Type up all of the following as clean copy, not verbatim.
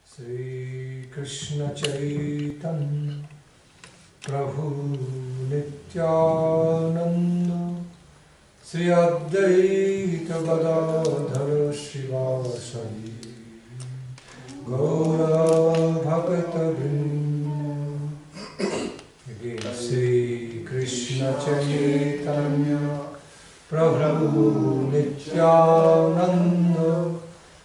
Sri Krishna Chaitanya Prabhu Nityananda Sri Advaita Gadadhara Srivasadi Gaura Bhakta Vrinda. Again, Sri Krishna Chaitanya Prabhu Nityananda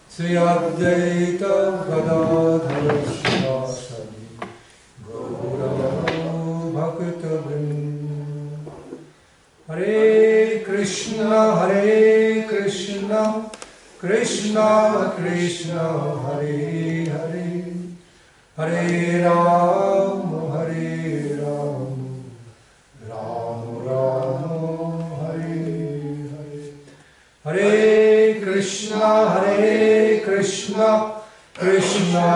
Sri Advaita Gadadhara Srivasadi Gaura Bhakta Vrinda. Hare Krishna Krishna Krishna Hare Hare Hare Rama Rama Rama Hare Hare. Hare Krishna Krishna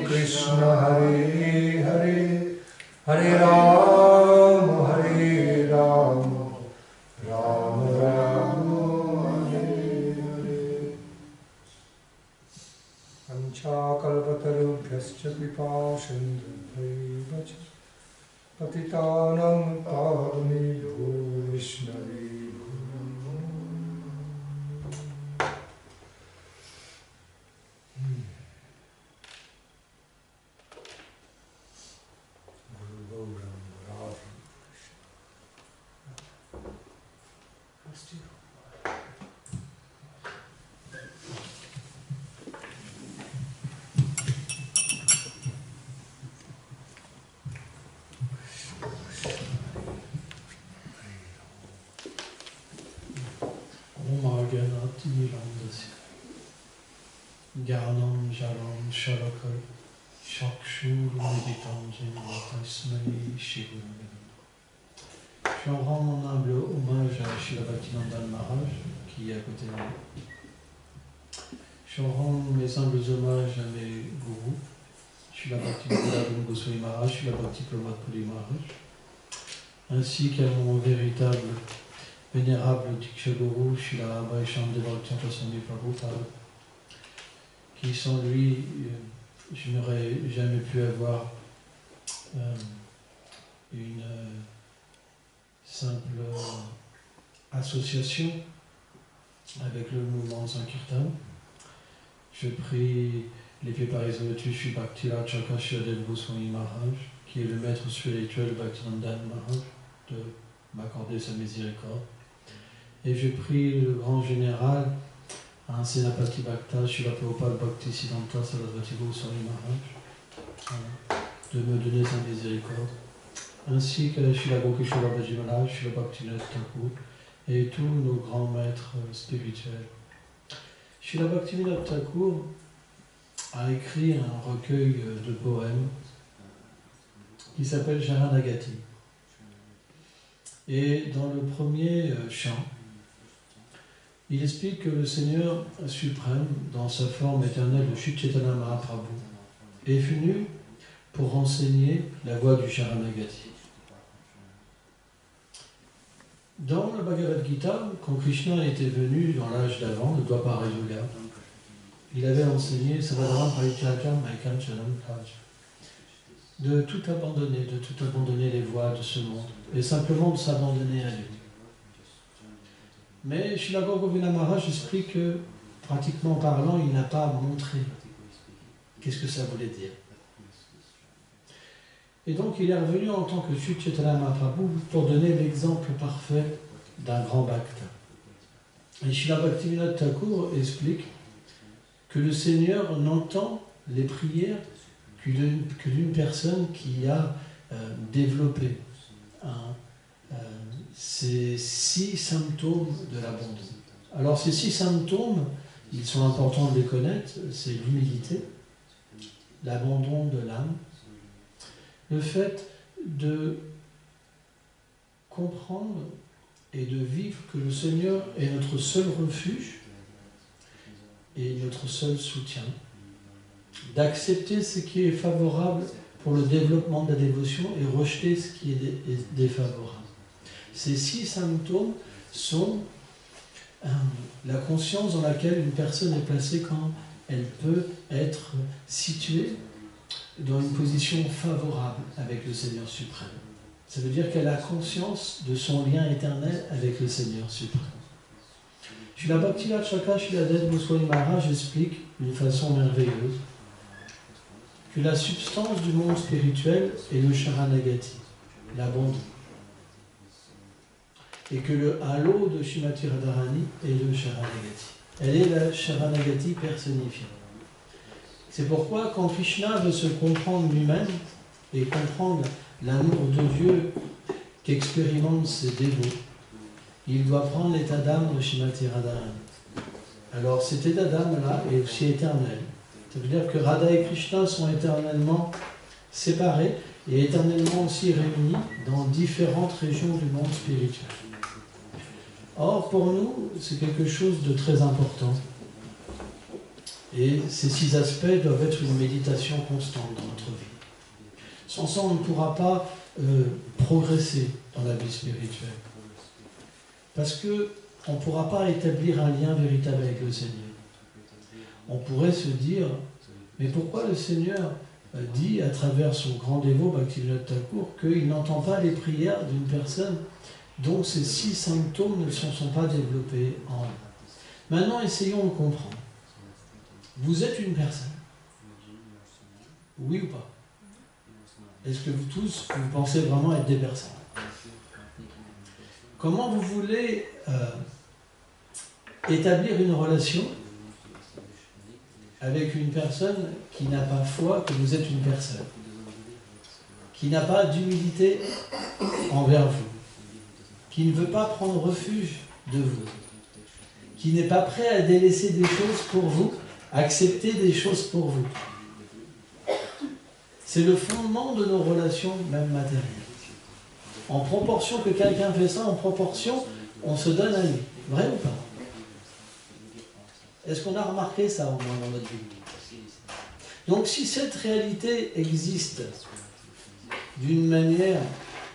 Krishna Hare Hare Hare Rama Rama Rama Hare Hare. Panchakalpatarubhyascha kripasindhubhyaiva ca patitanam pavanebhyo Vaishnavebhyo. Gyanam Jaram Sharaka Chakshur Meditam Tasmai Shivunam. Je rends mon humble hommage à Srila Bhaktivinoda Maharaj qui est à côté de moi. Je rends mes humbles hommages à mes gourous, Srila Bhaktivinoda Goswami Maharaj, Srila Bhakti Prabhupada Puri Maharaj, ainsi qu'à mon véritable, vénérable Diksha Guru, Srila Vaishnava Bhaktivinoda Swami Prabhupada, qui sans lui, je n'aurais jamais pu avoir une simple association avec le mouvement Sankirtan. Je prie les pieds par les autres, Shri Bhakti-Raj Chakashiyadev Goswami Maharaj, qui est le maître spirituel de Bhaktivinoda Maharaj, de m'accorder sa miséricorde. Et je prie le grand général, Senapati Bhakta, Srila Prabhupada Bhaktisiddhanta Sarasvati Goswami Maharaj, de me donner sa miséricorde, ainsi que Srila Gokishora Babaji Maharaj, Srila Bhaktivinoda Thakur et tous nos grands maîtres spirituels. Srila Bhaktivinoda Thakur a écrit un recueil de poèmes qui s'appelle Sharanagati. Et dans le premier chant, il explique que le Seigneur suprême, dans sa forme éternelle de Shri Chaitanya Mahaprabhu, est venu pour enseigner la voie du Sharanagati. Dans le Bhagavad Gita, quand Krishna était venu dans l'âge d'avant, le Dwapara Yuga, il avait enseigné Savadara Parityajam Maikam Chanam Taj, de tout abandonner les voies de ce monde, et simplement de s'abandonner à lui. Mais Srila Gaura Govindana Maharaj explique que, pratiquement parlant, il n'a pas montré qu'est-ce que ça voulait dire. Et donc il est revenu en tant que Sri Chaitanya Mahaprabhu pour donner l'exemple parfait d'un grand bhakta. Et Srila Bhaktivinoda Thakur explique que le Seigneur n'entend les prières que d'une personne qui a développé ces 6 symptômes de l'abandon. Alors ces 6 symptômes, ils sont importants de les connaître, c'est l'humilité, l'abandon de l'âme, le fait de comprendre et de vivre que le Seigneur est notre seul refuge et notre seul soutien, d'accepter ce qui est favorable pour le développement de la dévotion et rejeter ce qui est défavorable. Ces 6 symptômes sont la conscience dans laquelle une personne est placée quand elle peut être située dans une position favorable avec le Seigneur suprême. Ça veut dire qu'elle a conscience de son lien éternel avec le Seigneur suprême. Srila Bhaktivinoda Thakur Sriladeva Goswami Maharaj explique d'une façon merveilleuse que la substance du monde spirituel est le Sharanagati, l'abandon. Et que le halo de Srimati Radharani est le Sharanagati. Elle est la Sharanagati personnifiée. C'est pourquoi quand Krishna veut se comprendre lui-même et comprendre l'amour de Dieu qu'expérimentent ses dévots, il doit prendre l'état d'âme de Srimati Radharani. Alors cet état d'âme-là est aussi éternel. Ça veut dire que Radha et Krishna sont éternellement séparés et éternellement aussi réunis dans différentes régions du monde spirituel. Or, pour nous, c'est quelque chose de très important. Et ces 6 aspects doivent être une méditation constante dans notre vie. Sans ça, on ne pourra pas progresser dans la vie spirituelle. Parce qu'on ne pourra pas établir un lien véritable avec le Seigneur. On pourrait se dire, mais pourquoi le Seigneur dit à travers son grand dévot Bhaktivinoda Thakur qu'il n'entend pas les prières d'une personne dont ces 6 symptômes ne se sont pas développés en elle. Maintenant, essayons de comprendre. Vous êtes une personne. Oui ou pas? Est-ce que vous tous, vous pensez vraiment être des personnes? Comment vous voulez établir une relation avec une personne qui n'a pas foi que vous êtes une personne, qui n'a pas d'humilité envers vous, qui ne veut pas prendre refuge de vous, qui n'est pas prêt à délaisser des choses pour vous, accepter des choses pour vous? C'est le fondement de nos relations, même matérielles. En proportion que quelqu'un fait ça, en proportion, on se donne à lui. Vrai ou pas? Est-ce qu'on a remarqué ça au moins dans notre vie? Donc si cette réalité existe d'une manière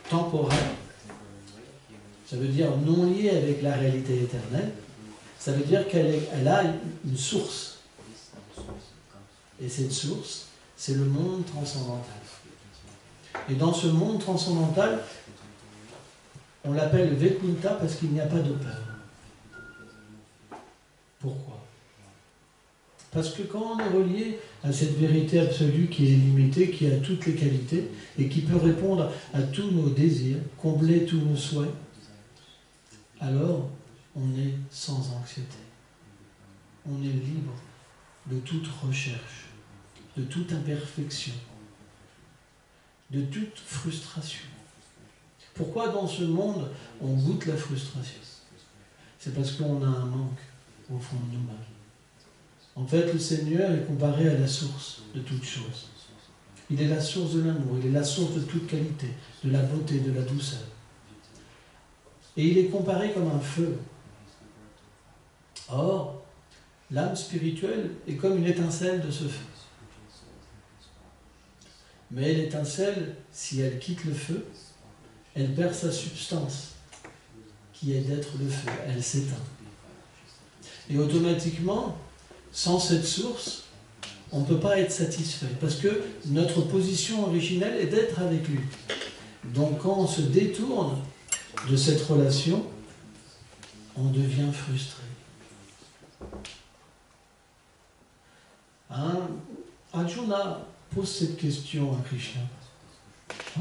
temporaire, ça veut dire non liée avec la réalité éternelle, ça veut dire qu'elle a une source. Et cette source, c'est le monde transcendantal. Et dans ce monde transcendantal, on l'appelle Vaikunta parce qu'il n'y a pas de peur. Pourquoi? Parce que quand on est relié à cette vérité absolue qui est illimitée, qui a toutes les qualités et qui peut répondre à tous nos désirs, combler tous nos souhaits, alors on est sans anxiété. On est libre de toute recherche, de toute imperfection, de toute frustration. Pourquoi dans ce monde on goûte la frustration? C'est parce qu'on a un manque au fond de nous-mêmes. En fait, le Seigneur est comparé à la source de toute chose. Il est la source de l'amour, il est la source de toute qualité, de la beauté, de la douceur. Et il est comparé comme un feu. Or, l'âme spirituelle est comme une étincelle de ce feu. Mais l'étincelle, si elle quitte le feu, elle perd sa substance, qui est d'être le feu, elle s'éteint. Et automatiquement, sans cette source, on ne peut pas être satisfait, parce que notre position originelle est d'être avec lui. Donc quand on se détourne de cette relation, on devient frustré. Arjuna pose cette question à Krishna.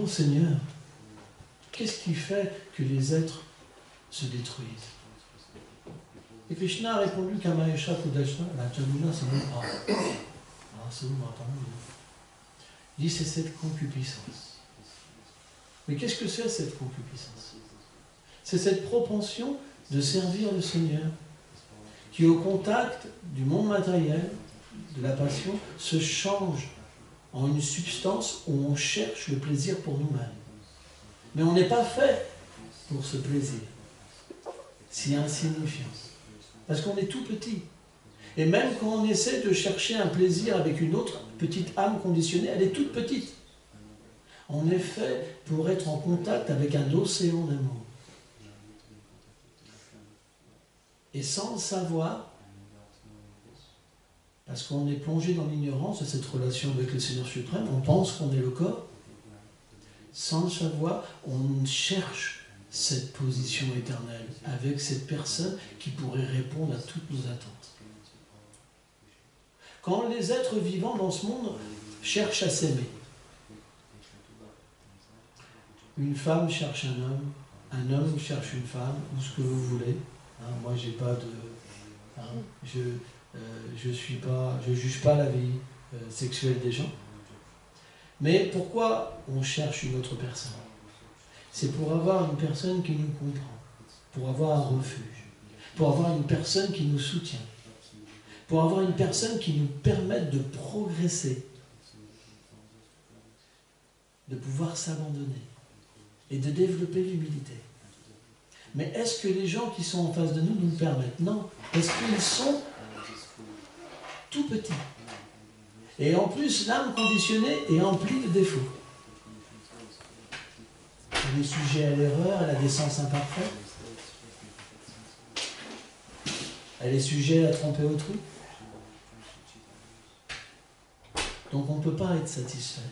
Oh Seigneur, qu'est-ce qui fait que les êtres se détruisent? Et Krishna a répondu Kamayesha Kudashna, la Jamuna Samudra. Il dit c'est cette concupiscence. Mais qu'est-ce que c'est cette concupiscence? C'est cette propension de servir le Seigneur qui, au contact du monde matériel, de la passion, se change en une substance où on cherche le plaisir pour nous-mêmes. Mais on n'est pas fait pour ce plaisir si insignifiant. Parce qu'on est tout petit. Et même quand on essaie de chercher un plaisir avec une autre petite âme conditionnée, elle est toute petite. On est fait pour être en contact avec un océan d'amour. Et sans le savoir, parce qu'on est plongé dans l'ignorance de cette relation avec le Seigneur suprême, on pense qu'on est le corps. Sans le savoir, on cherche cette position éternelle avec cette personne qui pourrait répondre à toutes nos attentes. Quand les êtres vivants dans ce monde cherchent à s'aimer, une femme cherche un homme cherche une femme, ou ce que vous voulez. Hein, moi, j'ai pas de, hein, je juge pas la vie sexuelle des gens. Mais pourquoi on cherche une autre personne? C'est pour avoir une personne qui nous comprend, pour avoir un refuge, pour avoir une personne qui nous soutient, pour avoir une personne qui nous permette de progresser, de pouvoir s'abandonner et de développer l'humilité. Mais est-ce que les gens qui sont en face de nous nous le permettent? Non, parce qu'ils sont tout petits. Et en plus, l'âme conditionnée est emplie de défauts. Elle est sujet à l'erreur, elle a des sens imparfaits. Elle est sujet à tromper autrui. Donc on ne peut pas être satisfait.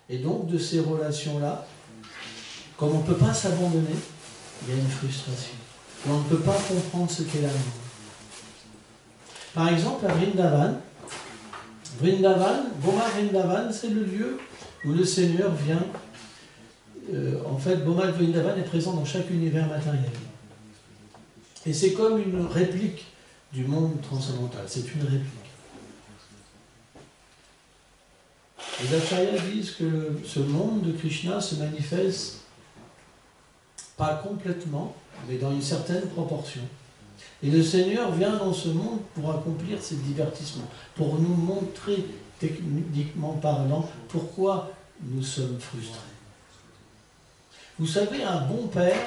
Et donc de ces relations-là, comme on ne peut pas s'abandonner, il y a une frustration. Et on ne peut pas comprendre ce qu'est l'amour. Par exemple, à Vrindavan, Boma Vrindavan, c'est le lieu où le Seigneur vient. En fait, Boma Vrindavan est présent dans chaque univers matériel. Et c'est comme une réplique du monde transcendantal. C'est une réplique. Les acharyas disent que ce monde de Krishna se manifeste pas complètement, mais dans une certaine proportion. Et le Seigneur vient dans ce monde pour accomplir ces divertissements, pour nous montrer, techniquement parlant, pourquoi nous sommes frustrés. Vous savez, un bon père,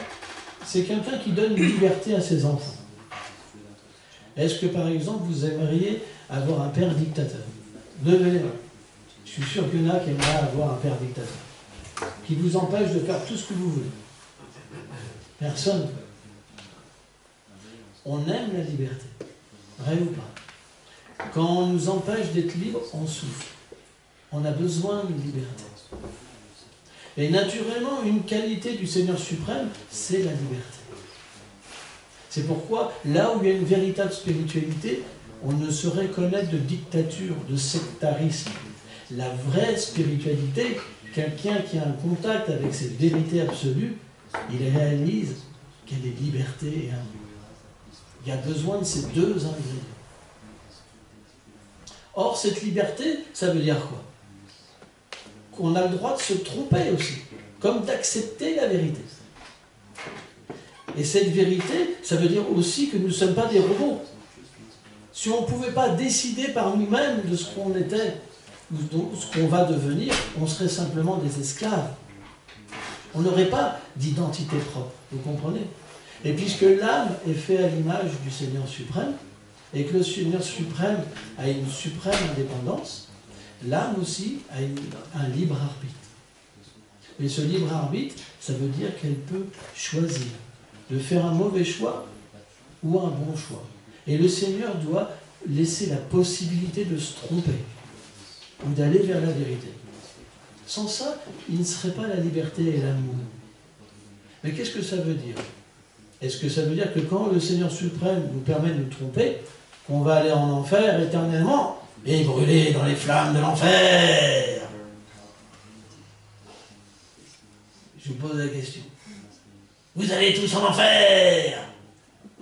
c'est quelqu'un qui donne une liberté à ses enfants. Est-ce que, par exemple, vous aimeriez avoir un père dictateur? Levez les mains. Je suis sûr qu'il y en a qui aimeraient avoir un père dictateur, qui vous empêche de faire tout ce que vous voulez. Personne. On aime la liberté, vrai ou pas. Quand on nous empêche d'être libres, on souffre. On a besoin d'une liberté. Et naturellement, une qualité du Seigneur suprême, c'est la liberté. C'est pourquoi, là où il y a une véritable spiritualité, on ne saurait connaître de dictature, de sectarisme. La vraie spiritualité, quelqu'un qui a un contact avec cette vérité absolue, il réalise qu'elle est liberté et amour. Il y a besoin de ces deux ingrédients. Or, cette liberté, ça veut dire quoi? Qu'on a le droit de se tromper aussi, comme d'accepter la vérité. Et cette vérité, ça veut dire aussi que nous ne sommes pas des robots. Si on ne pouvait pas décider par nous-mêmes de ce qu'on était, ou de ce qu'on va devenir, on serait simplement des esclaves. On n'aurait pas d'identité propre, vous comprenez? Et puisque l'âme est faite à l'image du Seigneur suprême, et que le Seigneur suprême a une suprême indépendance, l'âme aussi a un libre arbitre. Et ce libre arbitre, ça veut dire qu'elle peut choisir de faire un mauvais choix ou un bon choix. Et le Seigneur doit laisser la possibilité de se tromper ou d'aller vers la vérité. Sans ça, il ne serait pas la liberté et l'amour. Mais qu'est-ce que ça veut dire? Est-ce que ça veut dire que quand le Seigneur suprême nous permet de nous tromper, qu'on va aller en enfer éternellement et brûler dans les flammes de l'enfer? Je vous pose la question. Vous allez tous en enfer,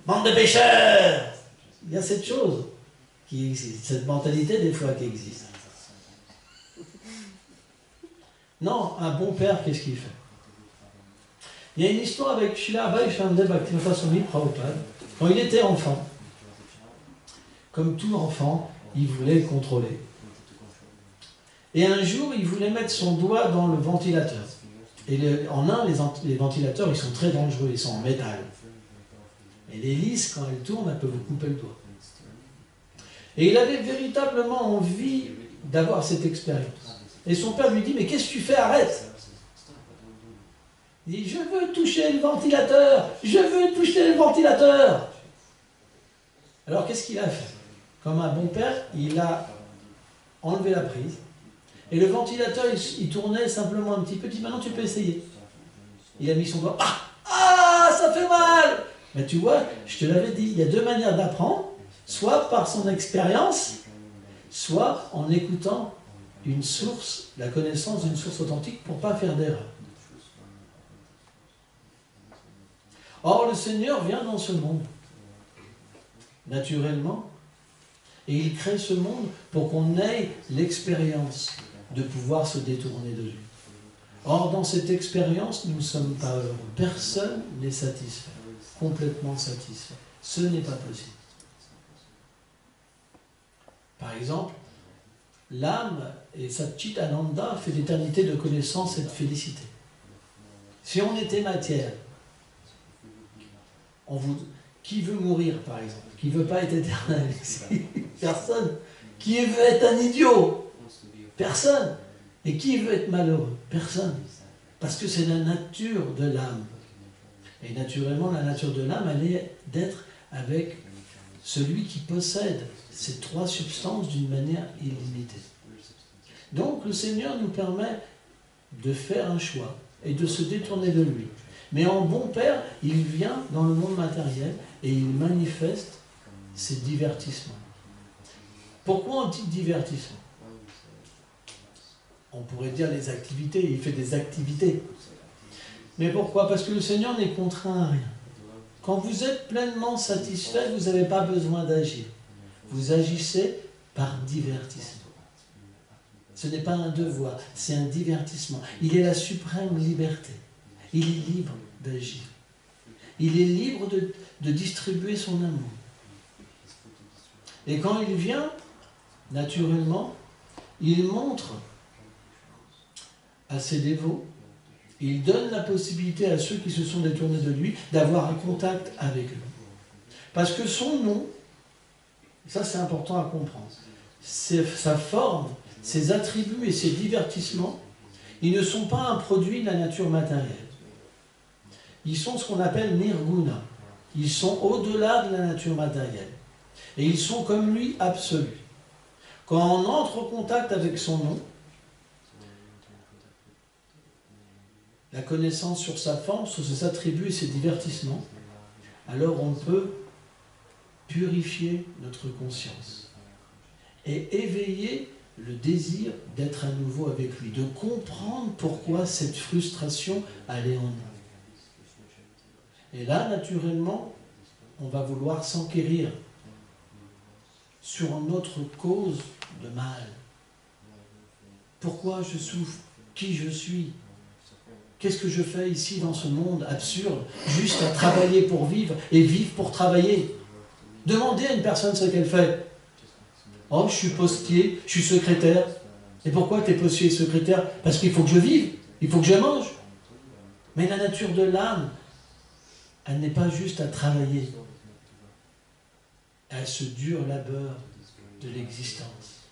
bande de pécheurs. Il y a cette chose qui existe, cette mentalité des fois qui existe. Non, un bon père, qu'est-ce qu'il fait? Il y a une histoire avec Srila Abhay Shamdev Bhaktivinoda Swami Prabhupada. Quand il était enfant, comme tout enfant, il voulait le contrôler. Et un jour, il voulait mettre son doigt dans le ventilateur. Et en Inde, les ventilateurs, ils sont très dangereux, ils sont en métal. Et l'hélice, quand elle tourne, elle peut vous couper le doigt. Et il avait véritablement envie d'avoir cette expérience. Et son père lui dit, mais qu'est-ce que tu fais? Arrête! Il dit, je veux toucher le ventilateur! Je veux toucher le ventilateur! Alors qu'est-ce qu'il a fait? Comme un bon père, il a enlevé la prise. Et le ventilateur, il tournait simplement un petit peu. Il dit, maintenant tu peux essayer. Il a mis son doigt. Ah, ça fait mal! Mais tu vois, je te l'avais dit, il y a deux manières d'apprendre. Soit par son expérience, soit en écoutant une source, la connaissance d'une source authentique pour ne pas faire d'erreur. Or, le Seigneur vient dans ce monde, naturellement, et il crée ce monde pour qu'on ait l'expérience de pouvoir se détourner de lui. Or, dans cette expérience, nous ne sommes pas heureux. Personne n'est satisfait, complètement satisfait. Ce n'est pas possible. Par exemple, l'âme et Satchit Ananda fait l'éternité de connaissance et de félicité. Si on était matière, qui veut mourir, par exemple? Qui ne veut pas être éternel ici? Personne. Qui veut être un idiot? Personne. Et qui veut être malheureux? Personne. Parce que c'est la nature de l'âme. Et naturellement, la nature de l'âme, elle est d'être avec celui qui possède ces trois substances d'une manière illimitée. Donc, le Seigneur nous permet de faire un choix et de se détourner de lui. Mais en bon père, il vient dans le monde matériel et il manifeste ses divertissements. Pourquoi on dit divertissement? On pourrait dire les activités, il fait des activités. Mais pourquoi? Parce que le Seigneur n'est contraint à rien. Quand vous êtes pleinement satisfait, vous n'avez pas besoin d'agir. Vous agissez par divertissement. Ce n'est pas un devoir, c'est un divertissement. Il est la suprême liberté. Il est libre d'agir. Il est libre de distribuer son amour. Et quand il vient, naturellement, il montre à ses dévots, il donne la possibilité à ceux qui se sont détournés de lui d'avoir un contact avec lui. Parce que son nom, ça c'est important à comprendre, sa forme, ses attributs et ses divertissements, ils ne sont pas un produit de la nature matérielle. Ils sont ce qu'on appelle nirguna. Ils sont au-delà de la nature matérielle. Et ils sont comme lui absolus. Quand on entre en contact avec son nom, la connaissance sur sa forme, sur ses attributs et ses divertissements, alors on peut purifier notre conscience et éveiller le désir d'être à nouveau avec lui, de comprendre pourquoi cette frustration allait en nous. Et là, naturellement, on va vouloir s'enquérir sur notre cause de mal. Pourquoi je souffre? Qui je suis? Qu'est-ce que je fais ici dans ce monde absurde, juste à travailler pour vivre et vivre pour travailler? Demandez à une personne ce qu'elle fait. Oh, je suis postier, je suis secrétaire. Et pourquoi tu es postier et secrétaire? Parce qu'il faut que je vive, il faut que je mange. Mais la nature de l'âme, elle n'est pas juste à travailler. Elle se dur labeur de l'existence.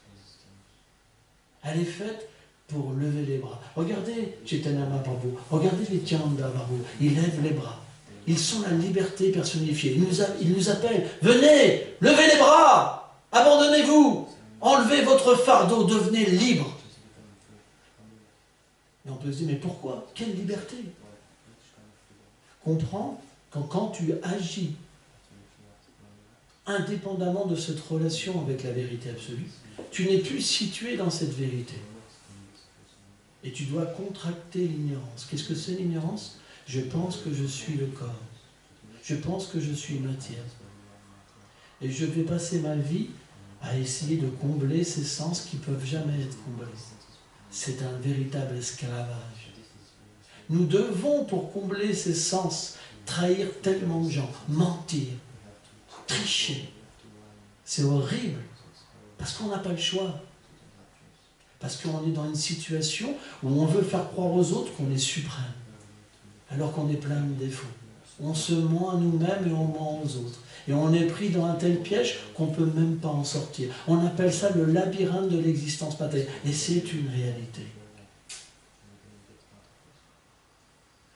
Elle est faite pour lever les bras. Regardez Chaitanya Mahaprabhu, regardez les Tyanda Mahaprabhu, ils lèvent les bras. Ils sont la liberté personnifiée. Ils nous appellent, venez, levez les bras, abandonnez-vous, enlevez votre fardeau, devenez libre. Et on peut se dire, mais pourquoi? Quelle liberté? Comprends quand tu agis indépendamment de cette relation avec la vérité absolue, tu n'es plus situé dans cette vérité. Et tu dois contracter l'ignorance. Qu'est-ce que c'est l'ignorance? Je pense que je suis le corps. Je pense que je suis matière. Et je vais passer ma vie à essayer de combler ces sens qui ne peuvent jamais être comblés. C'est un véritable esclavage. Nous devons, pour combler ces sens, trahir tellement de gens, mentir, tricher. C'est horrible, parce qu'on n'a pas le choix. Parce qu'on est dans une situation où on veut faire croire aux autres qu'on est suprême, alors qu'on est plein de défauts. On se ment à nous-mêmes et on ment aux autres. Et on est pris dans un tel piège qu'on ne peut même pas en sortir. On appelle ça le labyrinthe de l'existence matérielle. Et c'est une réalité.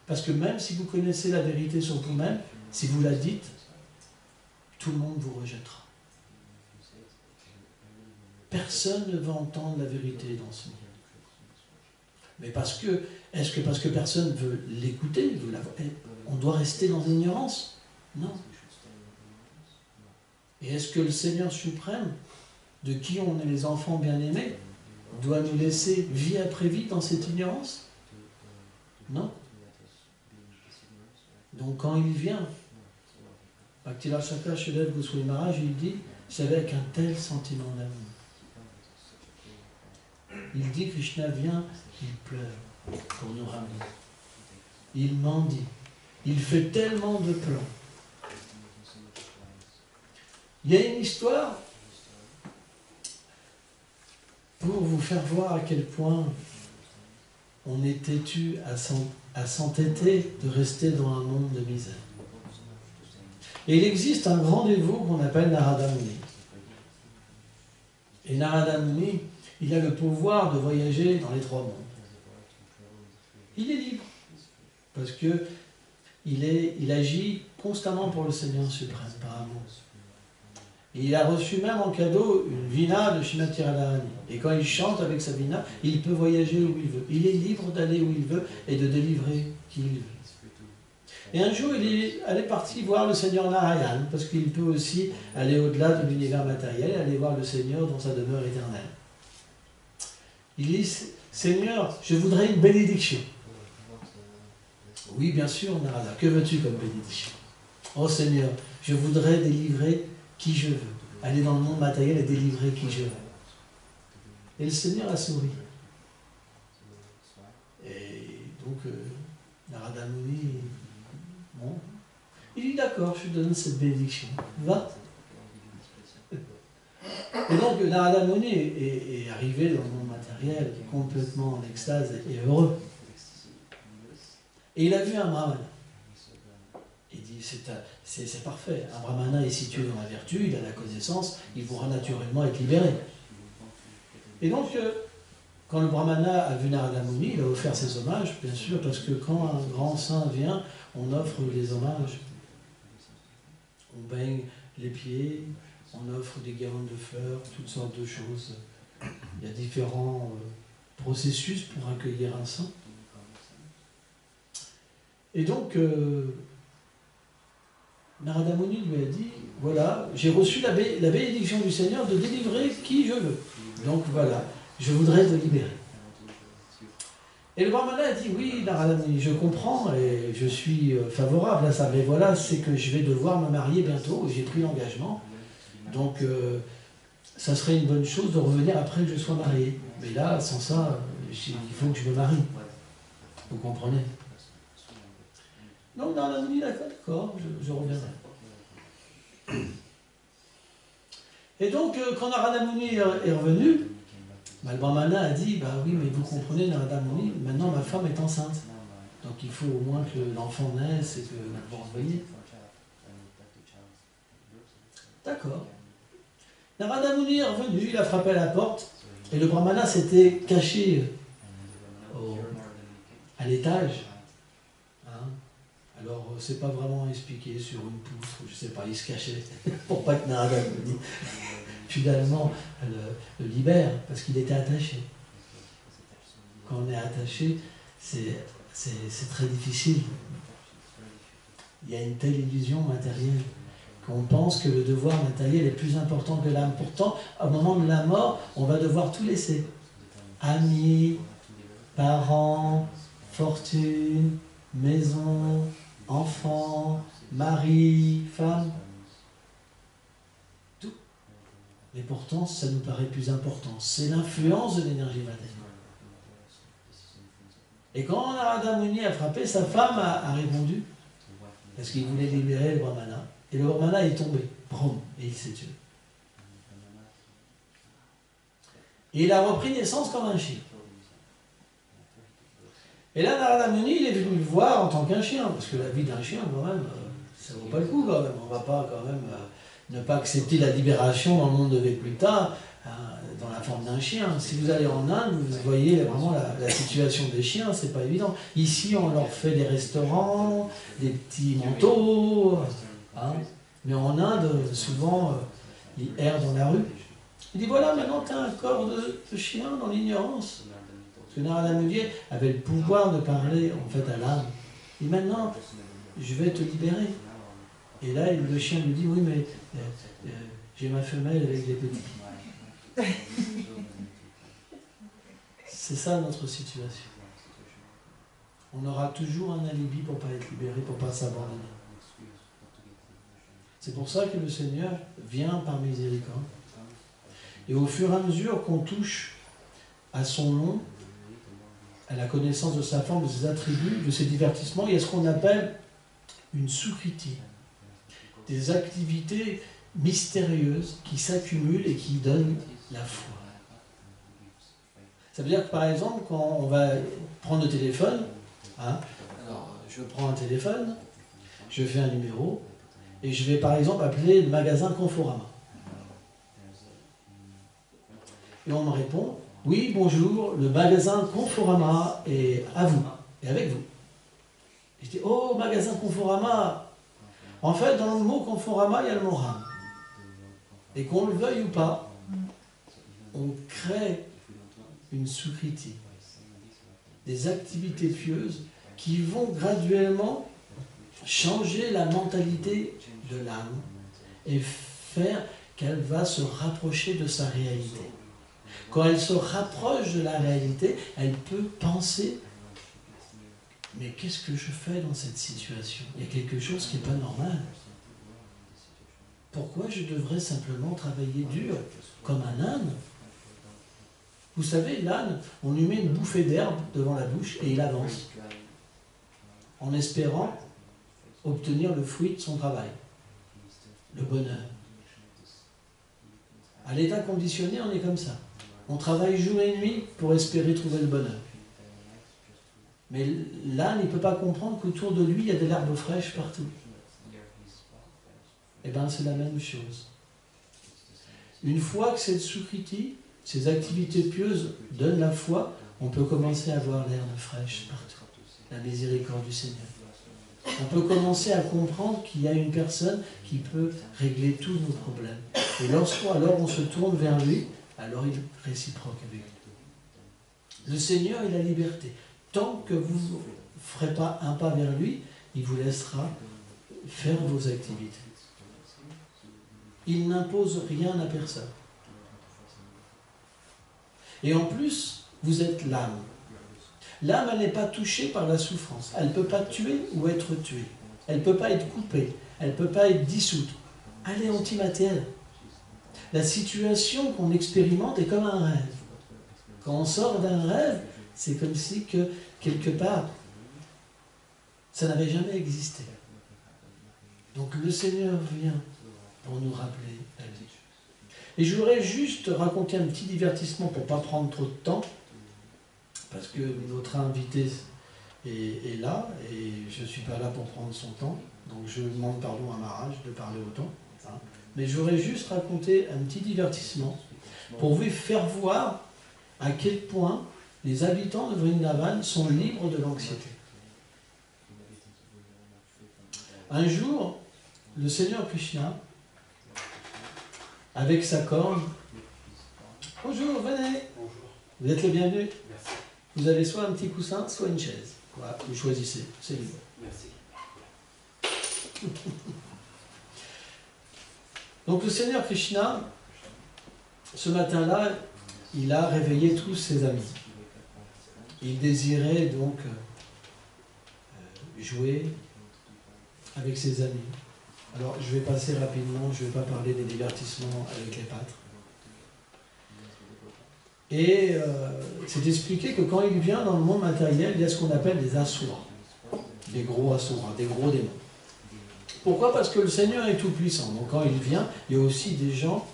Parce que même si vous connaissez la vérité sur vous-même, si vous la dites, tout le monde vous rejettera. personne ne va entendre la vérité dans ce monde. Mais est-ce que parce que personne veut l'écouter, on doit rester dans l'ignorance? Non. Et est-ce que le Seigneur suprême, de qui on est les enfants bien-aimés, doit nous laisser vie après vie dans cette ignorance? Non. Donc quand il vient, Bhaktila Chaka Shudev Goswami Maharaj, il dit, c'est avec un tel sentiment d'amour. Il dit, Krishna vient, il pleure pour nous ramener. Il mendie. Il fait tellement de plans. Il y a une histoire pour vous faire voir à quel point on est têtu à s'entêter de rester dans un monde de misère. Et il existe un grand dévot qu'on appelle Narada Muni. Et Narada Muni, il a le pouvoir de voyager dans les trois mondes. Il est libre, parce que il agit constamment pour le Seigneur suprême, par amour. Et il a reçu même en cadeau une vina de Srimati Radharani. Et quand il chante avec sa vina, il peut voyager où il veut. Il est libre d'aller où il veut et de délivrer qui il veut. Et un jour, il est parti voir le Seigneur Narayan, parce qu'il peut aussi aller au-delà de l'univers matériel et aller voir le Seigneur dans sa demeure éternelle. Il dit, Seigneur, je voudrais une bénédiction. Oui, bien sûr, Narada, que veux-tu comme bénédiction? Oh Seigneur, je voudrais délivrer qui je veux. Aller dans le monde matériel et délivrer qui je veux. Et le Seigneur a souri. Et donc, Narada Muni, bon, il dit d'accord, je te donne cette bénédiction. Va. Et donc, Narada Muni est arrivé dans le monde matériel, complètement en extase et heureux. Et il a vu un brahmana. Il dit, c'est parfait. Un brahmana est situé dans la vertu, il a la connaissance, il pourra naturellement être libéré. Et donc, quand le brahmana a vu Narada Muni, il a offert ses hommages, bien sûr, parce que quand un grand saint vient, on offre des hommages. On baigne les pieds, on offre des guirlandes de fleurs, toutes sortes de choses. Il y a différents processus pour accueillir un saint. Et donc, Narada Muni lui a dit, voilà, j'ai reçu la bénédiction du Seigneur de délivrer qui je veux. Donc voilà, je voudrais te libérer. Et le brahmana a dit, oui, Narada Muni, je comprends et je suis favorable à ça, mais voilà, c'est que je vais devoir me marier bientôt, j'ai pris l'engagement. Donc, ça serait une bonne chose de revenir après que je sois marié. Mais là, sans ça, il faut que je me marie. Vous comprenez? Donc, Narada Muni, d'accord, je reviendrai. Et donc, quand Narada Muni est revenu, le brahmana a dit, bah oui, mais vous comprenez, Narada Muni, maintenant ma femme est enceinte. Donc il faut au moins que l'enfant naisse et que vous voyez. D'accord. Narada Muni est revenu, il a frappé à la porte, et le brahmana s'était caché à l'étage. Alors, c'est pas vraiment expliqué sur une poutre, je sais pas, il se cachait pour pas que Narada Muni finalement le libère, parce qu'il était attaché. Quand on est attaché, c'est très difficile. Il y a une telle illusion matérielle qu'on pense que le devoir matériel est plus important que l'âme. Pourtant, au moment de la mort, on va devoir tout laisser. Amis, parents, fortune, maison, enfants, mari, femme, tout. Mais pourtant, ça nous paraît plus important. C'est l'influence de l'énergie matérielle. Et quand Narada Muni a frappé, sa femme a répondu, parce qu'il voulait libérer le brahmana. Et le brahmana est tombé, brum, et il s'est tué. Et il a repris naissance comme un chien. Et là, Narada Muni, il est venu le voir en tant qu'un chien, parce que la vie d'un chien, quand même, ça ne vaut pas le coup, quand même. On ne va pas, quand même, ne pas accepter la libération dans le monde de Vaikuntha, dans la forme d'un chien. Si vous allez en Inde, vous voyez vraiment la situation des chiens, c'est pas évident. Ici, on leur fait des restaurants, des petits manteaux, hein. Mais en Inde, souvent, ils errent dans la rue. Il dit voilà, maintenant tu as un corps de chien dans l'ignorance. Parce que Narada Muni avait le pouvoir de parler en fait à l'âme. Et maintenant, je vais te libérer. Et là, le chien lui dit oui, mais j'ai ma femelle avec les petits. C'est ça notre situation. On aura toujours un alibi pour ne pas être libéré, pour ne pas s'abandonner. C'est pour ça que le Seigneur vient par miséricorde. Et au fur et à mesure qu'on touche à son nom, à la connaissance de sa forme, de ses attributs, de ses divertissements, il y a ce qu'on appelle une sukriti. Des activités mystérieuses qui s'accumulent et qui donnent la foi. Ça veut dire que par exemple, quand on va prendre le téléphone, alors je prends un téléphone, je fais un numéro, et je vais par exemple appeler le magasin Conforama. Et on me répond, oui, bonjour, le magasin Conforama est à vous, et avec vous. Et je dis, oh, magasin Conforama. En fait, dans le mot Conforama, il y a le mot Ram. Et qu'on le veuille ou pas, on crée une sukriti, des activités pieuses qui vont graduellement changer la mentalité de l'âme et faire qu'elle va se rapprocher de sa réalité. Quand elle se rapproche de la réalité, elle peut penser « Mais qu'est-ce que je fais dans cette situation? Il y a quelque chose qui n'est pas normal. Pourquoi je devrais simplement travailler dur comme un âne ?» Vous savez, l'âne, on lui met une bouffée d'herbe devant la bouche et il avance, en espérant obtenir le fruit de son travail, le bonheur. À l'état conditionné, on est comme ça. On travaille jour et nuit pour espérer trouver le bonheur. Mais l'âne, il ne peut pas comprendre qu'autour de lui, il y a de l'herbe fraîche partout. Eh bien, c'est la même chose. Une fois que cette sukriti, ces activités pieuses donnent la foi, on peut commencer à voir l'herbe fraîche partout. La miséricorde du Seigneur. On peut commencer à comprendre qu'il y a une personne qui peut régler tous nos problèmes. Et alors on se tourne vers lui, alors il est réciproque avec nous. Le Seigneur, il a liberté. Tant que vous ne ferez pas un pas vers lui, il vous laissera faire vos activités. Il n'impose rien à personne. Et en plus, vous êtes l'âme. L'âme, elle n'est pas touchée par la souffrance. Elle ne peut pas tuer ou être tuée. Elle ne peut pas être coupée. Elle ne peut pas être dissoute. Elle est antimatière. La situation qu'on expérimente est comme un rêve. Quand on sort d'un rêve, c'est comme si que, quelque part, ça n'avait jamais existé. Donc le Seigneur vient pour nous rappeler la vie. Et je voudrais juste raconter un petit divertissement pour ne pas prendre trop de temps, parce que notre invité est là, et je ne suis pas là pour prendre son temps, donc je demande pardon à Maharaj de parler autant. Mais je voudrais juste raconter un petit divertissement pour vous faire voir à quel point les habitants de Vrindavan sont libres de l'anxiété. Un jour, le Seigneur Krishna, avec sa corne, « Bonjour, venez !» Vous êtes le bienvenu. Merci. Vous avez soit un petit coussin, soit une chaise. Voilà, vous choisissez, c'est libre. Merci. Donc le Seigneur Krishna, ce matin-là, il a réveillé tous ses amis. Il désirait donc jouer avec ses amis. Alors je vais passer rapidement, je ne vais pas parler des divertissements avec les pâtres. Et c'est expliqué que quand il vient dans le monde matériel, il y a ce qu'on appelle des asuras, des gros asuras, des gros démons. Pourquoi? Parce que le Seigneur est tout puissant. Donc quand il vient, il y a aussi des gens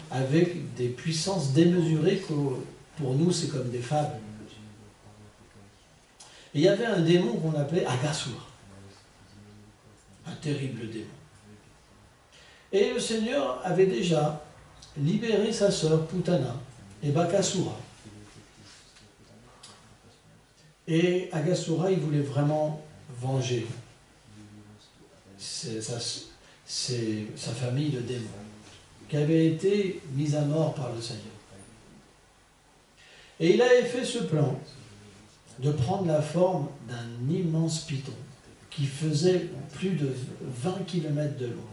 avec des puissances démesurées que pour nous c'est comme des fables. Et il y avait un démon qu'on appelait Aghasura, un terrible démon. Et le Seigneur avait déjà libéré sa sœur Putana et Bakasura. Et Aghasura, il voulait vraiment venger sa famille de démons qui avait été mis à mort par le Seigneur. Et il avait fait ce plan de prendre la forme d'un immense python qui faisait plus de 20 km de long.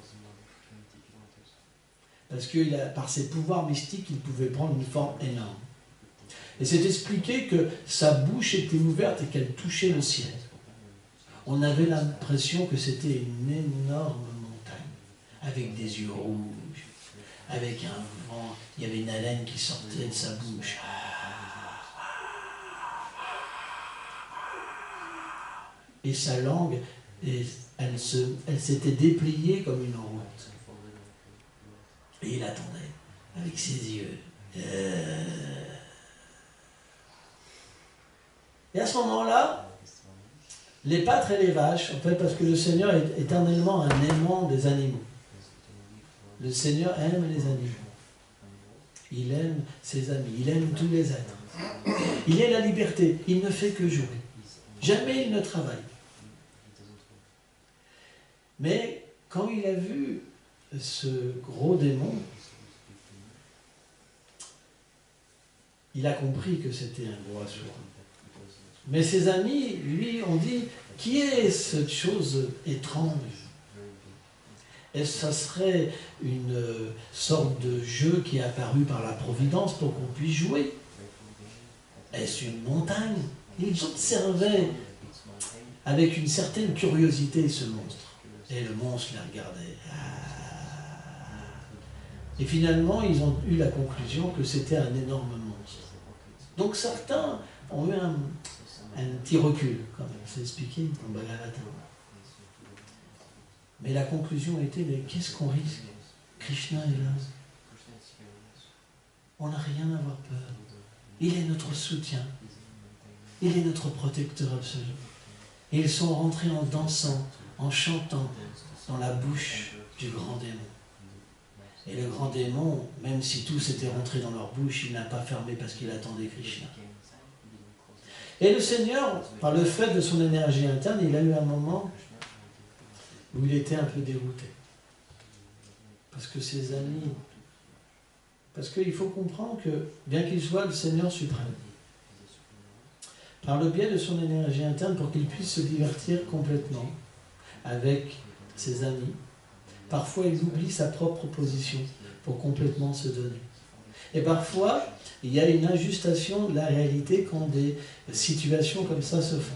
Parce que par ses pouvoirs mystiques, il pouvait prendre une forme énorme. Et c'est expliqué que sa bouche était ouverte et qu'elle touchait le ciel. On avait l'impression que c'était une énorme montagne, avec des yeux rouges, avec un vent, il y avait une haleine qui sortait de sa bouche. Et sa langue, elle s'était dépliée comme une route. Et il attendait, avec ses yeux. Et à ce moment-là, les pâtres et les vaches, en fait, parce que le Seigneur est éternellement un aimant des animaux. Le Seigneur aime les animaux. Il aime ses amis, il aime tous les êtres. Il est la liberté, il ne fait que jouer. Jamais il ne travaille. Mais quand il a vu ce gros démon, il a compris que c'était un gros assourd. Mais ses amis, lui, ont dit, qui est cette chose étrange? Est-ce que ça serait une sorte de jeu qui est apparu par la Providence pour qu'on puisse jouer? Est-ce une montagne? Ils observaient avec une certaine curiosité ce monstre. Et le monstre les regardait. Et finalement, ils ont eu la conclusion que c'était un énorme monstre. Donc certains ont eu un petit recul, comme c'est expliqué dans le Bhagavatam. Mais la conclusion était, mais qu'est-ce qu'on risque? Krishna est là. On n'a rien à avoir peur. Il est notre soutien. Il est notre protecteur absolu. Et ils sont rentrés en dansant, en chantant dans la bouche du grand démon. Et le grand démon, même si tous étaient rentrés dans leur bouche, il n'a pas fermé parce qu'il attendait Krishna. Et le Seigneur, par le fait de son énergie interne, il a eu un moment où il était un peu dérouté. Parce que ses amis... Parce qu'il faut comprendre que, bien qu'il soit le Seigneur suprême, par le biais de son énergie interne, pour qu'il puisse se divertir complètement avec ses amis, parfois il oublie sa propre position pour complètement se donner. Et parfois, il y a une ajustation de la réalité quand des situations comme ça se font.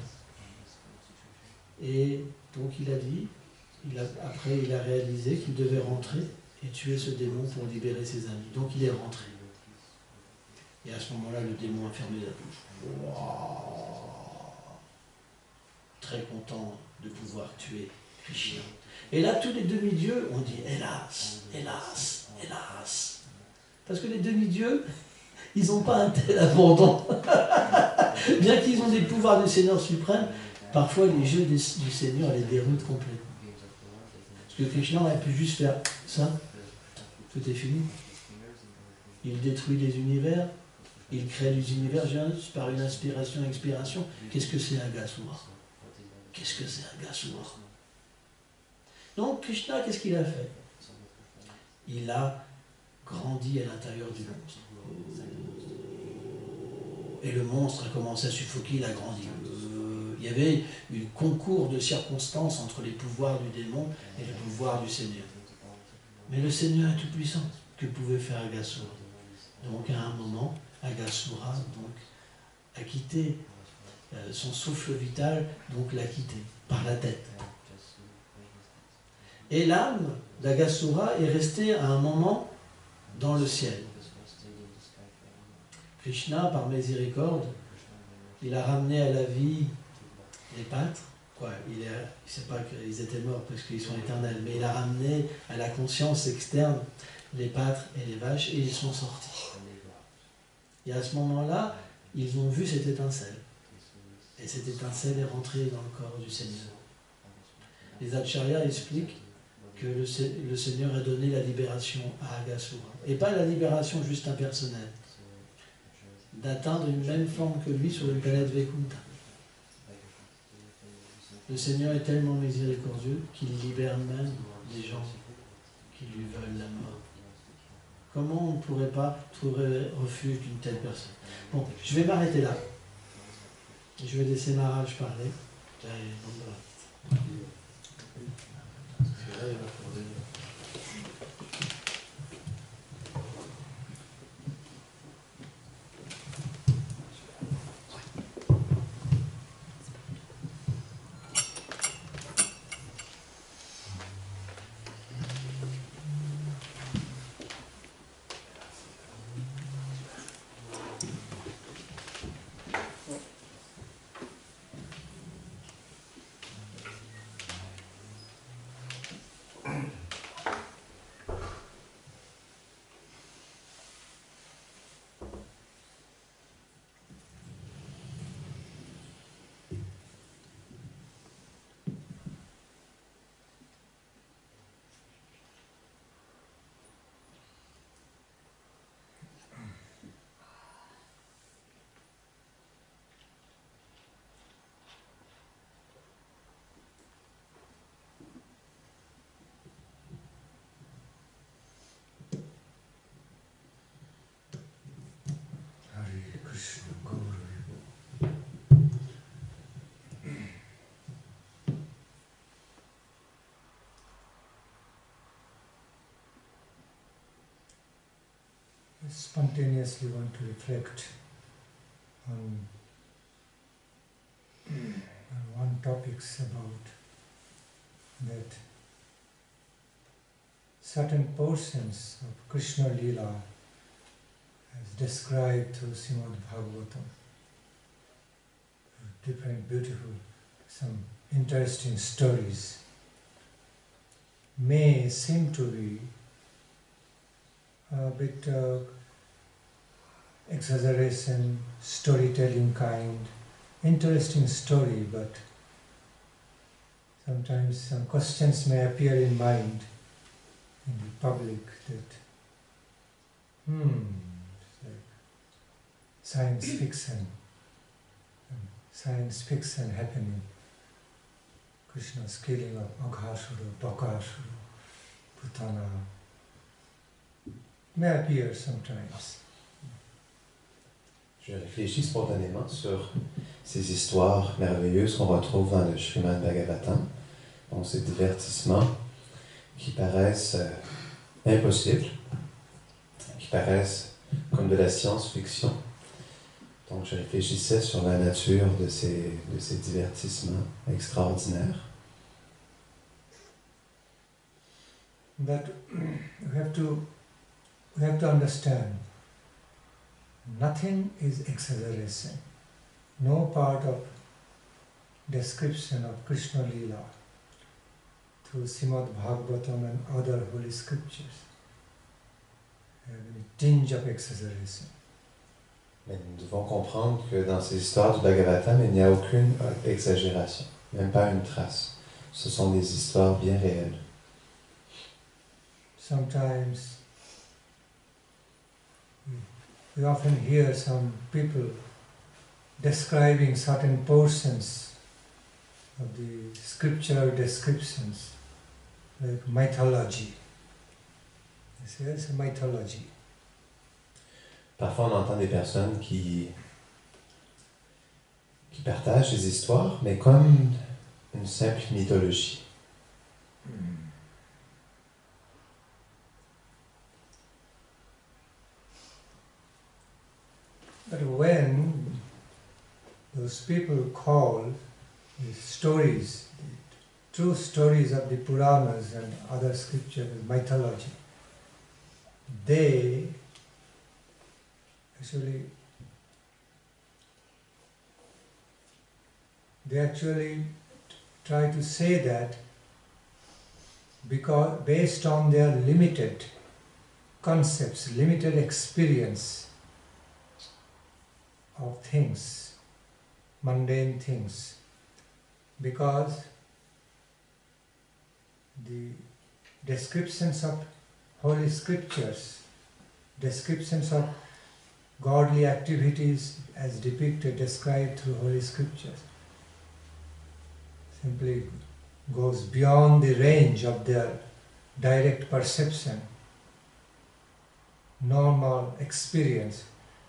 Et donc il a dit, après il a réalisé qu'il devait rentrer et tuer ce démon pour libérer ses amis. Donc il est rentré. Et à ce moment-là, le démon a fermé la bouche. Wow. Très content de pouvoir tuer Krishna. Et là, tous les demi-dieux ont dit, hélas, hélas, hélas. Parce que les demi-dieux, ils n'ont pas un tel abandon. Bien qu'ils ont des pouvoirs du Seigneur suprême, parfois les jeux du Seigneur les déroutent complètement. Parce que Krishna aurait pu juste faire ça, tout est fini. Il détruit les univers, il crée les univers juste par une inspiration-expiration. Qu'est-ce que c'est Aghasura? Qu'est-ce que c'est Aghasura? Donc Krishna, qu'est-ce qu'il a fait? Il a grandi à l'intérieur du monstre. Et le monstre a commencé à suffoquer, il a grandi. Il y avait un concours de circonstances entre les pouvoirs du démon et les pouvoirs du Seigneur. Mais le Seigneur est tout-puissant. Que pouvait faire Aghasura? Donc à un moment, Aghasura a quitté son souffle vital, donc l'a quitté par la tête. Et l'âme d'Aghasura est restée à un moment dans le ciel. Krishna, par miséricorde, il a ramené à la vie les pâtres. Il ne sait pas qu'ils étaient morts parce qu'ils sont éternels, mais il a ramené à la conscience externe les pâtres et les vaches et ils sont sortis. Et à ce moment-là, ils ont vu cette étincelle. Et cette étincelle est rentrée dans le corps du Seigneur. Les Acharyas expliquent que le Seigneur a donné la libération à Aghasura. Et pas la libération juste impersonnelle. D'atteindre une même forme que lui sur une planète Vaikuntha. Le Seigneur est tellement miséricordieux qu'il libère même des gens qui lui veulent la mort. Comment on ne pourrait pas trouver refuge d'une telle personne? Bon, je vais m'arrêter là. Je vais laisser Maharaj parler. Parce que là, il va faire des... Hare Krishna, Gaura. I spontaneously want to reflect on one topics about that certain portions of Krishna Leela as described through Srimad Bhagavatam. Different beautiful, some interesting stories may seem to be a bit exaggeration, storytelling kind, interesting story, but sometimes some questions may appear in mind, in the public, that it's like science fiction happening. Krishna's killing of Aghasura, Bakasura, Putana may appear sometimes. Je réfléchis spontanément sur ces histoires merveilleuses qu'on retrouve dans le Srimad Bhagavatam, donc ces divertissements qui paraissent impossibles, qui paraissent comme de la science-fiction. Donc je réfléchissais sur la nature de ces divertissements extraordinaires. But we have to understand, nothing is exaggeration. No part of description of Krishna Leela through Srimad Bhagavatam and other holy scriptures have a tinge of exaggeration. Mais nous devons comprendre que dans ces histoires du Bhagavatam, il n'y a aucune exagération, même pas une trace. Ce sont des histoires bien réelles. Sometimes we often hear some people describing certain portions of the scriptural descriptions, like mythology. They say it's a mythology. Parfois, on entend des personnes qui partagent des histoires, mais comme une simple mythologie. But when those people call the stories, the true stories of the Puranas and other scriptures, mythology, they actually try to say that because based on their limited concepts, limited experience of things, mundane things, because the descriptions of holy scriptures, descriptions of godly activities as depicted, described through holy scriptures, simply goes beyond the range of their direct perception. normal experience,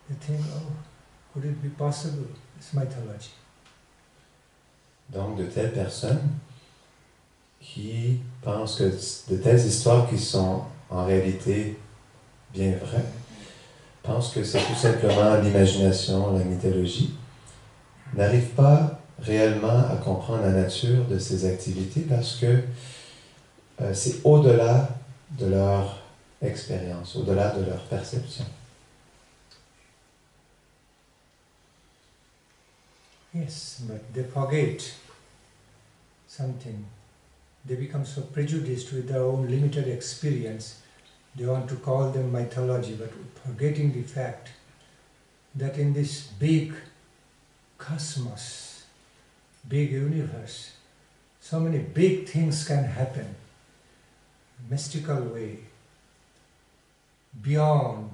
they think, oh, could it be possible? It's mythology. Donc de telles personnes qui pensent que de telles histoires qui sont en réalité bien vraies, pensent que c'est tout simplement l'imagination, la mythologie, n'arrivent pas réellement à comprendre la nature de ces activités parce que c'est au-delà de leur expérience, au-delà de leur perception. Yes, but they forget something. They become so prejudiced with their own limited experience. They want to call them mythology, but forgetting the fact that in this big cosmos, big universe, so many big things can happen, mystical way, beyond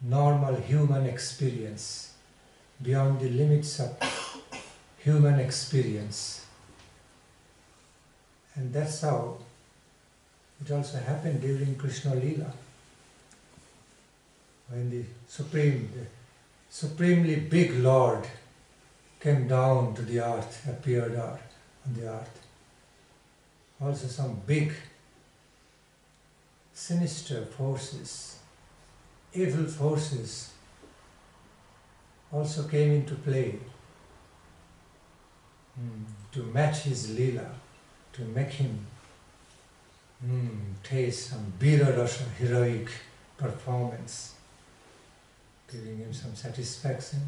normal human experience, beyond the limits of human experience. And that's how it also happened during Krishna Lila, when the supremely big Lord came down to the earth, appeared on the earth. Also some big sinister forces, evil forces also came into play to match his Leela, to make him taste some Bira Rasa heroic performance, giving him some satisfaction.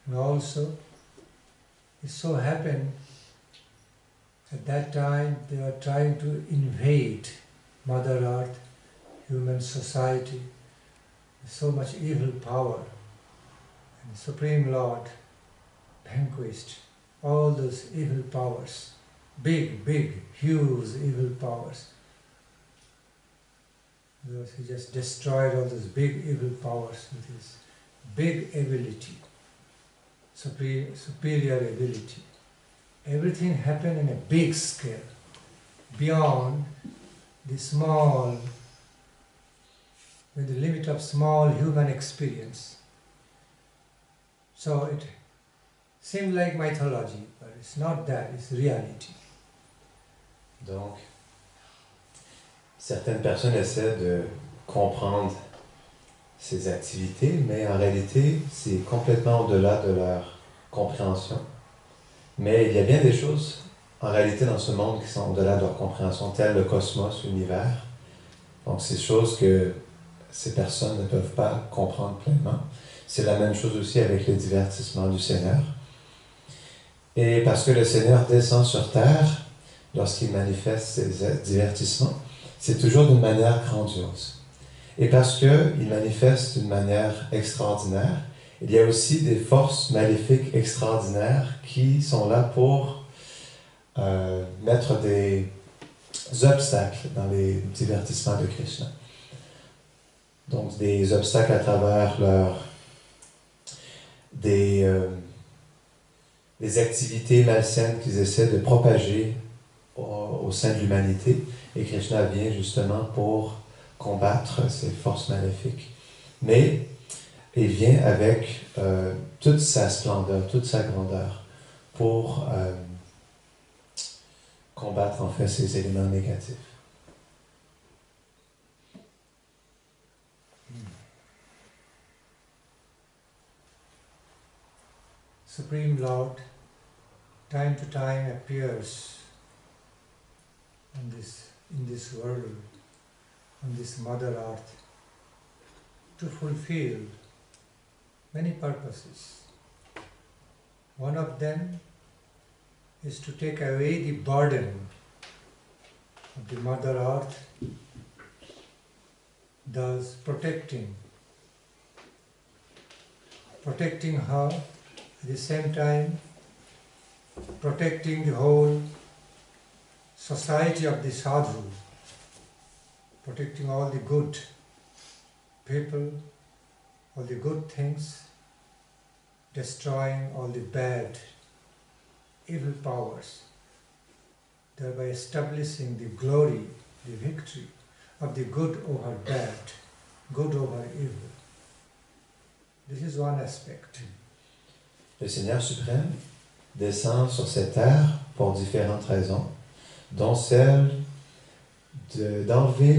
And also, it so happened at that time they were trying to invade Mother Earth, human society, so much evil power. And the Supreme Lord vanquished all those evil powers, big, huge evil powers. Because he just destroyed all those big evil powers with his big ability, superior ability. Everything happened in a big scale, beyond the small, with the limit of small human experience. So it seemed like mythology, but it's not that, it's reality. Donc, certaines personnes essaient de comprendre ces activités, mais en réalité, c'est complètement au-delà de leur compréhension. Mais il y a bien des choses, en réalité, dans ce monde qui sont au-delà de leur compréhension, telles le cosmos, l'univers. Donc, c'est des choses que ces personnes ne peuvent pas comprendre pleinement. C'est la même chose aussi avec le divertissement du Seigneur. Et parce que le Seigneur descend sur terre, lorsqu'il manifeste ses divertissements, c'est toujours d'une manière grandiose. Et parce qu'il manifeste d'une manière extraordinaire, il y a aussi des forces maléfiques extraordinaires qui sont là pour mettre des obstacles dans les divertissements de Krishna. Donc des obstacles à travers des activités malsaines qu'ils essaient de propager au sein de l'humanité. Et Krishna vient justement pour combattre ces forces maléfiques. Mais il vient avec toute sa splendeur, toute sa grandeur pour combattre en fait ces éléments négatifs. Supreme Lord, time to time appears in this world, on this Mother Earth, to fulfill many purposes. One of them is to take away the burden of the Mother Earth, thus protecting her, at the same time protecting the whole society of the sadhu, protecting all the good people, all the good things, destroying all the bad, evil powers, thereby establishing the glory, the victory of the good over bad, good over evil. This is one aspect. Le Seigneur suprême descend sur cette terre pour différentes raisons, dont celle d'enlever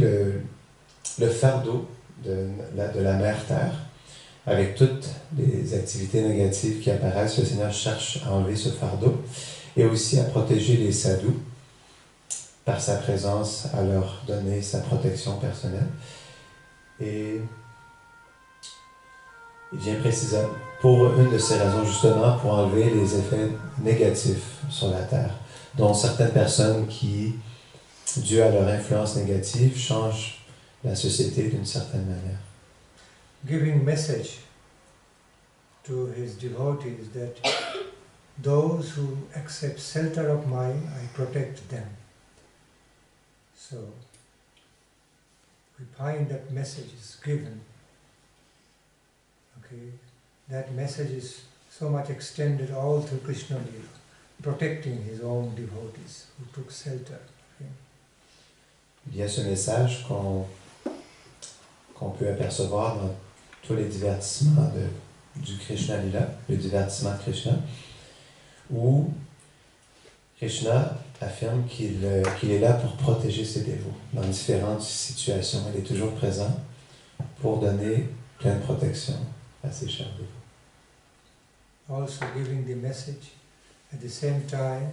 le fardeau de la mère terre. Avec toutes les activités négatives qui apparaissent, le Seigneur cherche à enlever ce fardeau et aussi à protéger les sadhus par sa présence, à leur donner sa protection personnelle. Et il vient précisément pour une de ces raisons, justement, pour enlever les effets négatifs sur la terre, dont certaines personnes qui, dû à leur influence négative, changent la société d'une certaine manière. Giving message to his devotees that those who accept shelter of mine, I protect them. So we find that message is given. Okay, that message is so much extended all through Krishna Lila, protecting his own devotees who took shelter of him. Il y a ce message qu'on peut apercevoir dans tous les divertissements du Krishna Lila, le divertissement de Krishna, où Krishna affirme qu'il est là pour protéger ses dévots dans différentes situations. Il est toujours présent pour donner pleine protection à ses chers dévots. Also giving the message at the same time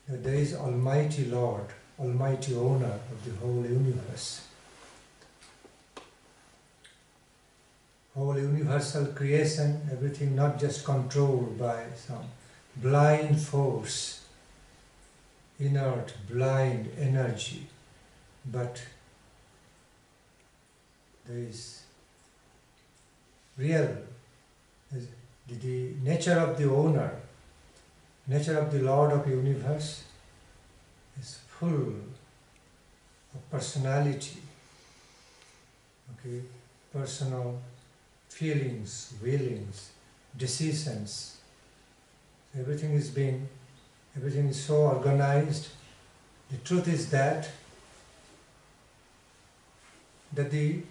that there is Almighty Lord, Almighty Owner of the whole universe. Whole universal creation, everything not just controlled by some blind force, inert, blind energy, but there is real, the nature of the owner, nature of the Lord of the universe is full of personality, okay, personal feelings, willings, decisions. Everything is so organized. The truth is that the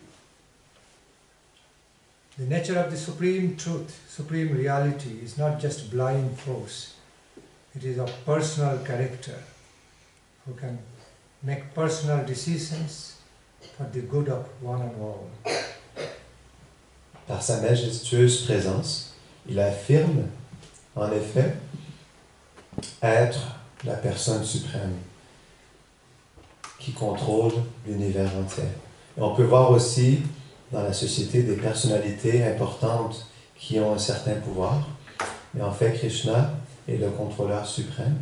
nature of the supreme truth, supreme reality is not just blind force. It is of personal character who can make personal decisions for the good of one and all. Par sa majestueuse présence, il affirme, en effet, être la personne suprême qui contrôle l'univers entier. Et on peut voir aussi dans la société des personnalités importantes qui ont un certain pouvoir. Mais en fait, Krishna est le contrôleur suprême.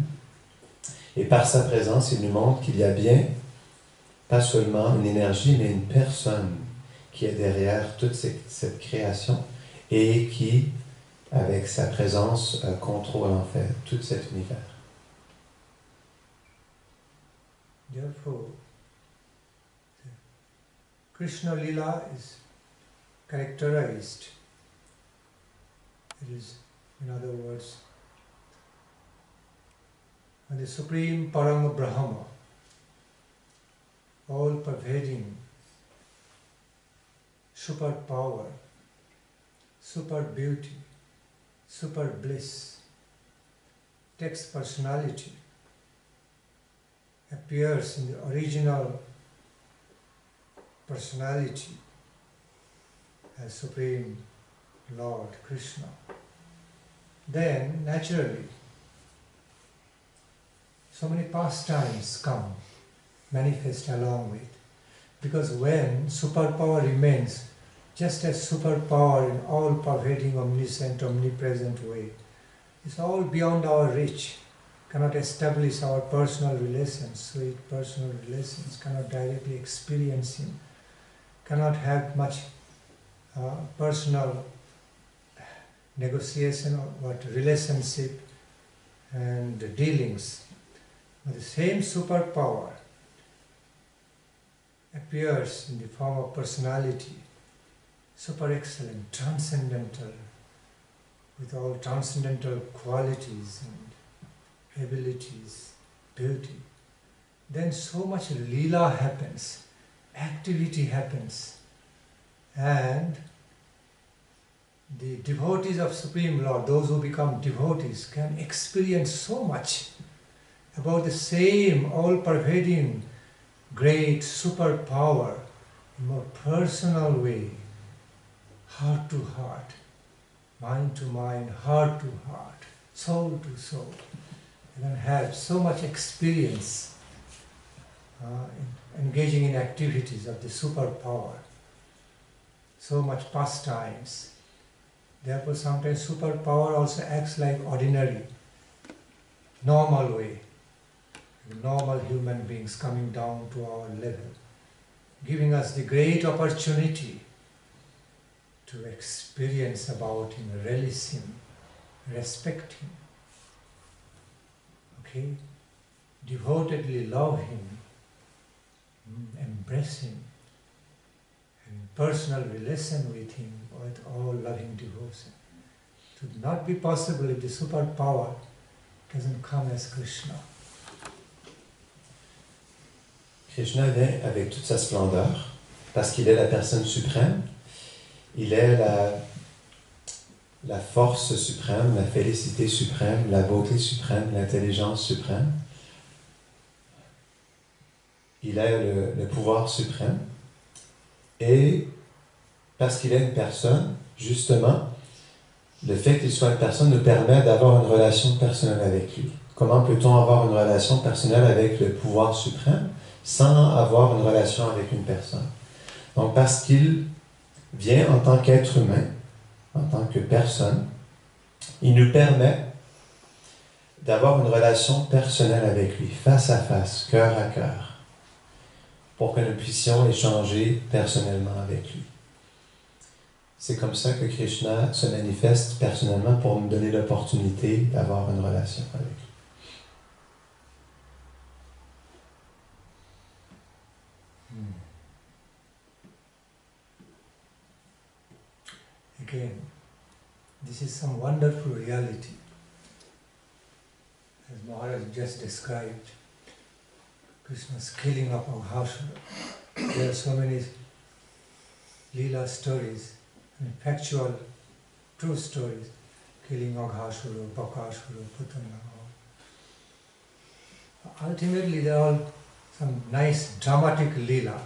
Et par sa présence, il nous montre qu'il y a bien, pas seulement une énergie, mais une personne qui est derrière toute cette création et qui, avec sa présence, contrôle en fait tout cet univers. Therefore, Krishna Lila is characterized, it is, in other words, by the Supreme Parama Brahma, all-pervading, super power, super beauty, super bliss, takes personality, appears in the original personality as Supreme Lord Krishna. Then, naturally, so many pastimes come, manifest along with. Because when superpower remains just as superpower in all-pervading, omniscient, omnipresent way, it's all beyond our reach, cannot establish our personal relations, sweet personal relations, cannot directly experience Him, cannot have much personal negotiation or relationship and dealings. But the same superpower appears in the form of personality, super excellent, transcendental, with all transcendental qualities and abilities, beauty. Then so much lila happens, activity happens. And the devotees of Supreme Lord, those who become devotees, can experience so much about the same all-pervading great superpower in a more personal way, heart to heart, mind to mind, heart to heart, soul to soul. You can have so much experience in engaging in activities of the superpower, so much pastimes. Therefore, sometimes superpower also acts like ordinary, normal way. Normal human beings coming down to our level, giving us the great opportunity to experience about Him, relish Him, respect Him, okay? Devotedly love Him, embrace Him, and personal relation with Him with all loving devotion. It would not be possible if the superpower doesn't come as Krishna. Krishna vient avec toute sa splendeur, parce qu'il est la personne suprême, il est la force suprême, la félicité suprême, la beauté suprême, l'intelligence suprême. Il est le pouvoir suprême. Et parce qu'il est une personne, justement, le fait qu'il soit une personne nous permet d'avoir une relation personnelle avec lui. Comment peut-on avoir une relation personnelle avec le pouvoir suprême sans avoir une relation avec une personne? Donc, parce qu'il vient en tant qu'être humain, en tant que personne, il nous permet d'avoir une relation personnelle avec lui, face à face, cœur à cœur, pour que nous puissions échanger personnellement avec lui. C'est comme ça que Krishna se manifeste personnellement pour nous donner l'opportunité d'avoir une relation avec lui. Again, this is some wonderful reality. As Maharaj just described, Krishna's killing of Aghasura. There are so many Leela stories, and factual, true stories. Killing Aghasura, Bakasura, Putana. Ultimately, they are all some nice dramatic Leela,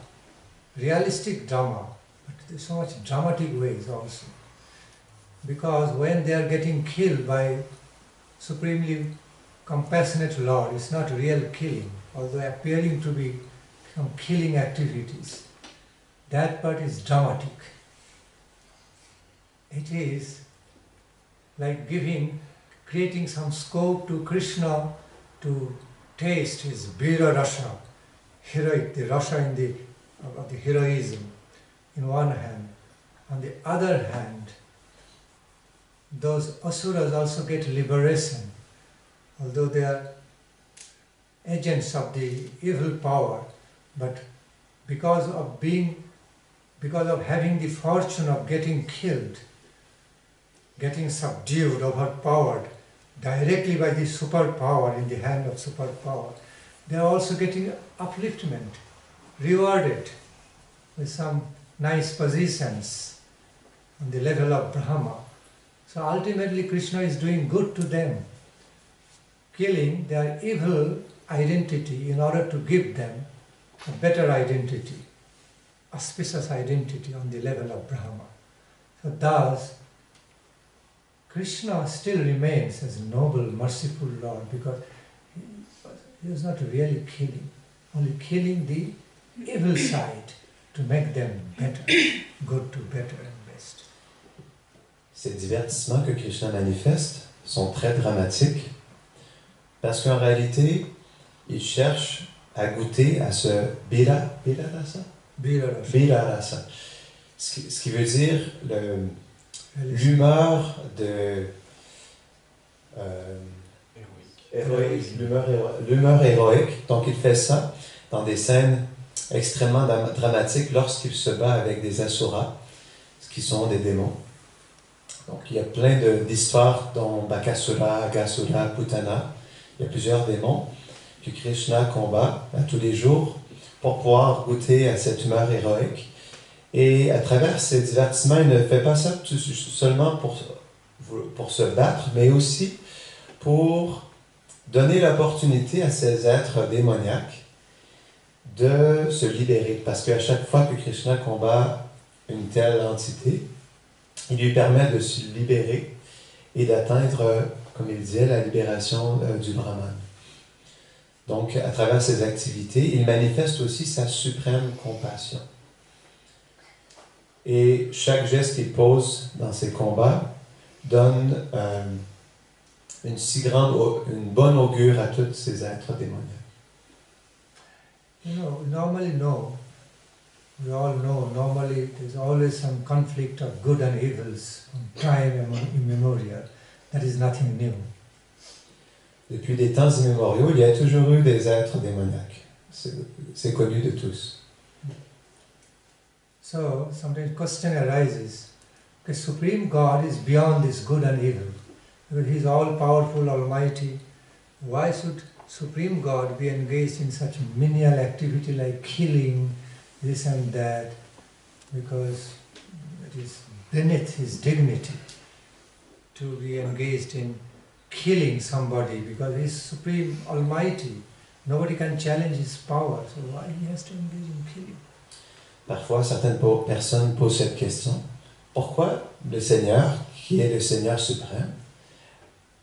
realistic drama, but there's so much dramatic ways also. Because when they are getting killed by supremely compassionate Lord, it's not real killing, although appearing to be some killing activities. That part is dramatic. It is like creating some scope to Krishna to taste his Vira Rasa, heroic, the Rasa of the heroism in one hand. On the other hand, those asuras also get liberation, although they are agents of the evil power, but because of having the fortune of getting killed, getting subdued, overpowered directly by the superpower in the hand of superpower, they are also getting upliftment, rewarded with some nice positions on the level of Brahma. So ultimately Krishna is doing good to them, killing their evil identity in order to give them a better identity, auspicious identity on the level of Brahma. So thus, Krishna still remains as a noble, merciful Lord because he is not really killing, only killing the evil side to make them better, good to better and best. Ces divertissements que Krishna manifeste sont très dramatiques parce qu'en réalité, il cherche à goûter à ce Vira Rasa. Ce qui veut dire l'humeur l'humeur héroïque. Donc il fait ça dans des scènes extrêmement dramatiques lorsqu'il se bat avec des asuras, qui sont des démons. Donc il y a plein d'histoires dont Bakasura, Aghasura, Putana. Il y a plusieurs démons que Krishna combat à tous les jours pour pouvoir goûter à cette humeur héroïque. Et à travers ces divertissements, il ne fait pas ça seulement pour se battre, mais aussi pour donner l'opportunité à ces êtres démoniaques de se libérer. Parce qu'à chaque fois que Krishna combat une telle entité, il lui permet de se libérer et d'atteindre, comme il disait, la libération du Brahman. Donc, à travers ses activités, il manifeste aussi sa suprême compassion. Et chaque geste qu'il pose dans ses combats donne une bonne augure à tous ces êtres démoniaques. You know, we all know, normally there's always some conflict of good and evils from time immemorial. That is nothing new. Depuis des temps immémoriaux, il y a toujours eu des êtres démoniaques. C'est connu de tous. So, sometimes question arises, the Supreme God is beyond this good and evil. Because He is all-powerful, almighty. Why should Supreme God be engaged in such menial activity like killing, this and that? Because it is beneath His dignity to be engaged in killing somebody, because He is Supreme, almighty. Nobody can challenge His power, so why He has to engage in killing? Parfois, certaines personnes posent cette question. Pourquoi le Seigneur, qui est le Seigneur suprême,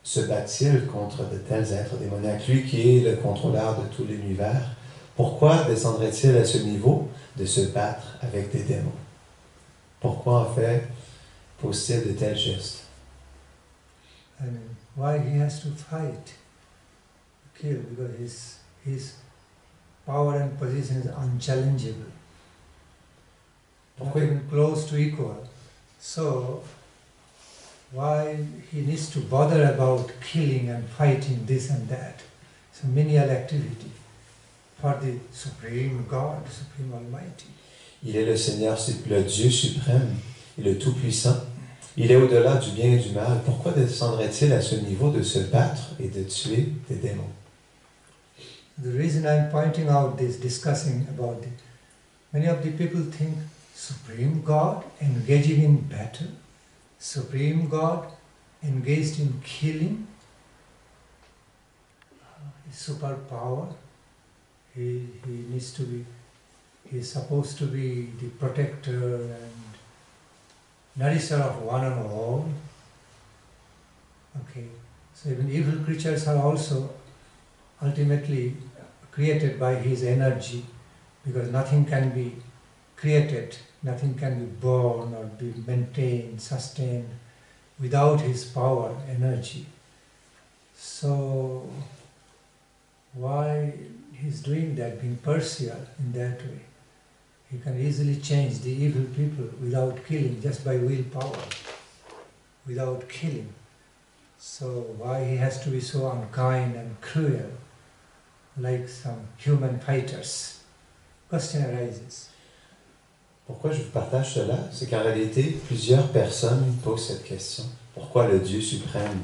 se bat-il contre de tels êtres démoniaques? Lui qui est le contrôleur de tout l'univers, pourquoi descendrait-il à ce niveau de se battre avec des démons? Pourquoi en fait pose-t-il de tels gestes? I mean, why he has to fight, kill? Because his power and position is unchallengeable. Not even close to equal. So, why he needs to bother about killing and fighting this and that? It's a menial activity for the Supreme God, Supreme Almighty. Il est le Seigneur, le Dieu suprême, le Tout-Puissant. Il est au-delà du bien et du mal. Pourquoi descendrait-il à ce niveau de se battre et de tuer des démons? The reason I'm pointing out this, discussing about it, many of the people think Supreme God engaging in battle, Supreme God engaged in killing, superpower, he needs to be, he's supposed to be the protector and nourisher of one and all. Okay, so even evil creatures are also ultimately created by his energy, because nothing can be created, nothing can be born or be maintained, sustained without his power, energy. So why he's doing that, being partial in that way? He can easily change the evil people without killing, just by willpower, without killing. So why he has to be so unkind and cruel, like some human fighters? Question arises. Pourquoi je vous partage cela? C'est qu'en réalité, plusieurs personnes posent cette question. Pourquoi le Dieu suprême,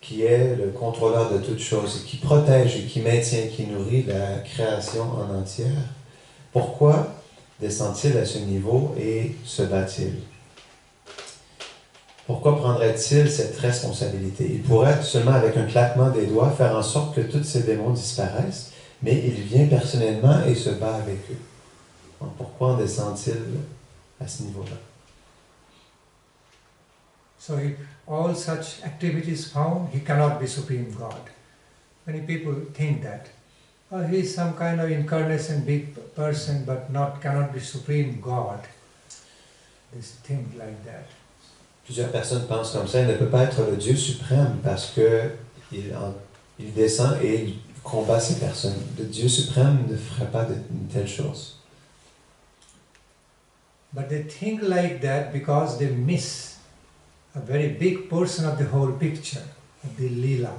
qui est le contrôleur de toutes choses, et qui protège et qui maintient, qui nourrit la création en entière, pourquoi descend-il à ce niveau et se bat-il? Pourquoi prendrait-il cette responsabilité? Il pourrait seulement avec un claquement des doigts faire en sorte que tous ces démons disparaissent, mais il vient personnellement et se bat avec eux. Donc, pourquoi en descend-il à ce niveau-là? So if all such activities found, he cannot be Supreme God. Many people think that. Oh, he is some kind of incarnation, big person, but cannot be Supreme God. This thing like that. Plusieurs personnes pensent comme ça. Il ne peut pas être le Dieu suprême parce que il descend et il combat ces personnes. Le Dieu suprême ne ferait pas une telle chose. But they think like that because they miss a very big portion of the whole picture of the Leela.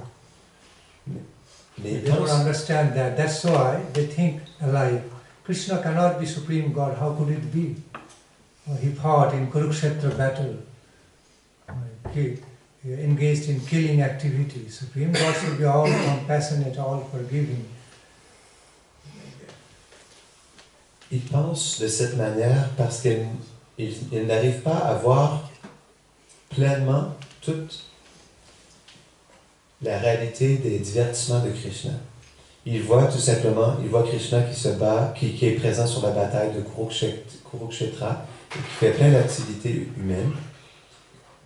They don't understand that. That's why they think alike. Krishna cannot be Supreme God. How could it be? He fought in Kurukshetra battle. He engaged in killing activities. Supreme God should be all compassionate, all forgiving. il pense de cette manière parce qu'il n'arrive pas à voir pleinement toute la réalité des divertissements de Krishna. Il voit tout simplement, il voit Krishna qui se bat, qui est présent sur la bataille de Kurukshetra et qui fait plein d'activités humaines.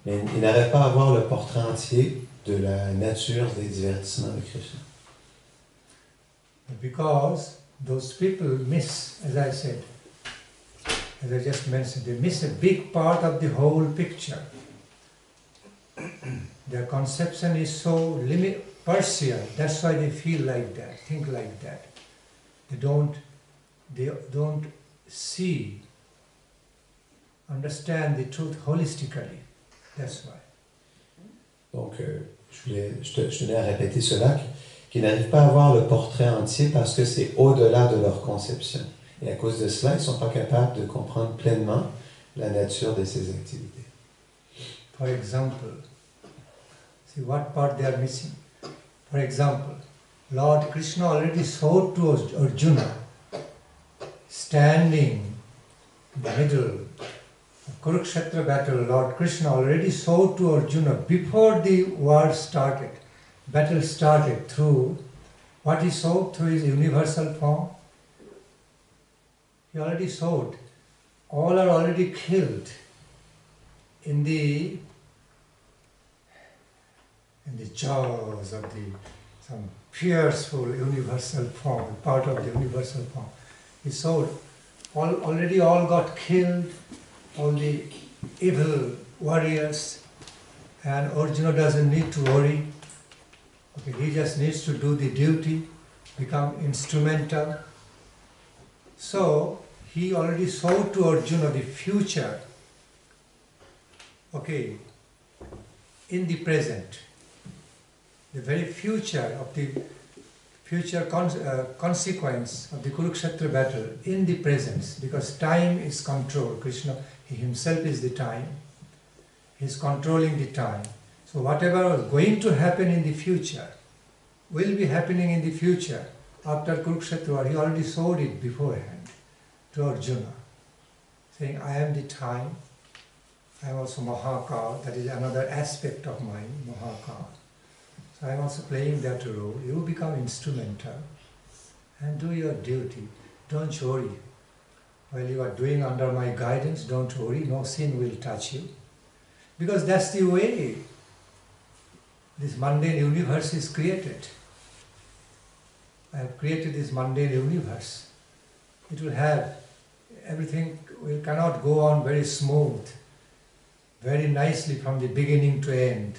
Mais il n'arrive pas à voir le portrait entier de la nature des divertissements de Krishna. Because those people miss, as I said, as I just mentioned, they miss a big part of the whole picture. Their conception is so partial, that's why they feel like that, think like that. They don't see, understand the truth holistically. That's why. Donc, je tenais à répéter cela, qu'ils n'arrivent pas à voir le portrait entier parce que c'est au-delà de leur conception. Et à cause de cela, ils ne sont pas capables de comprendre pleinement la nature de ces activités. For example, see what part they are missing. For example, Lord Krishna already showed to Arjuna, standing in the middle of Kurukshetra battle, Lord Krishna already showed to Arjuna before the war started, battle started, through what he showed through his universal form. He already showed, all are already killed in the jaws of some fearful universal form, part of the universal form. He showed already all got killed, all the evil warriors, and Arjuna doesn't need to worry. Okay, he just needs to do the duty, become instrumental. So he already showed to Arjuna the future, okay, in the present. The very future of the future consequence of the Kurukshetra battle in the presence, because time is controlled. Krishna, he himself is the time. He is controlling the time. So whatever was going to happen in the future will be happening in the future after Kurukshetra. He already showed it beforehand to Arjuna, saying, I am the time, I am also Mahakal, that is another aspect of mine, Mahakal. So I am also playing that role. You become instrumental and do your duty. Don't worry. While you are doing under my guidance, don't worry, no sin will touch you. Because that's the way this mundane universe is created. I have created this mundane universe. It will have, everything cannot go on very smooth, very nicely from the beginning to end.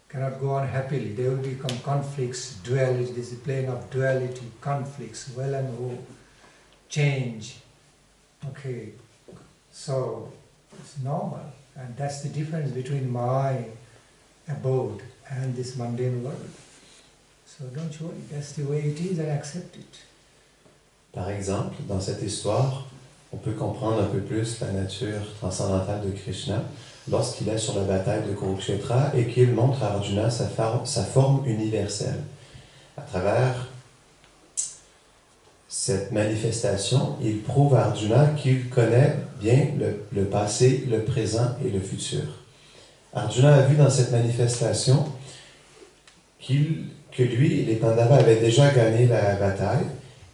Cannot go on happily. There will become conflicts, duality. This is a plane of duality, conflicts, well and woe, change. Okay, so it's normal, and that's the difference between my abode and this mundane world. So don't worry, that's the way it is, and accept it. Par exemple, dans cette histoire, on peut comprendre un peu plus la nature transcendantale de Krishna lorsqu'il est sur la bataille de Kurukshetra et qu'il montre à Arjuna sa forme universelle. À travers cette manifestation, il prouve à Arjuna qu'il connaît bien le passé, le présent et le futur. Arjuna a vu dans cette manifestation que lui et les Pandavas avaient déjà gagné la bataille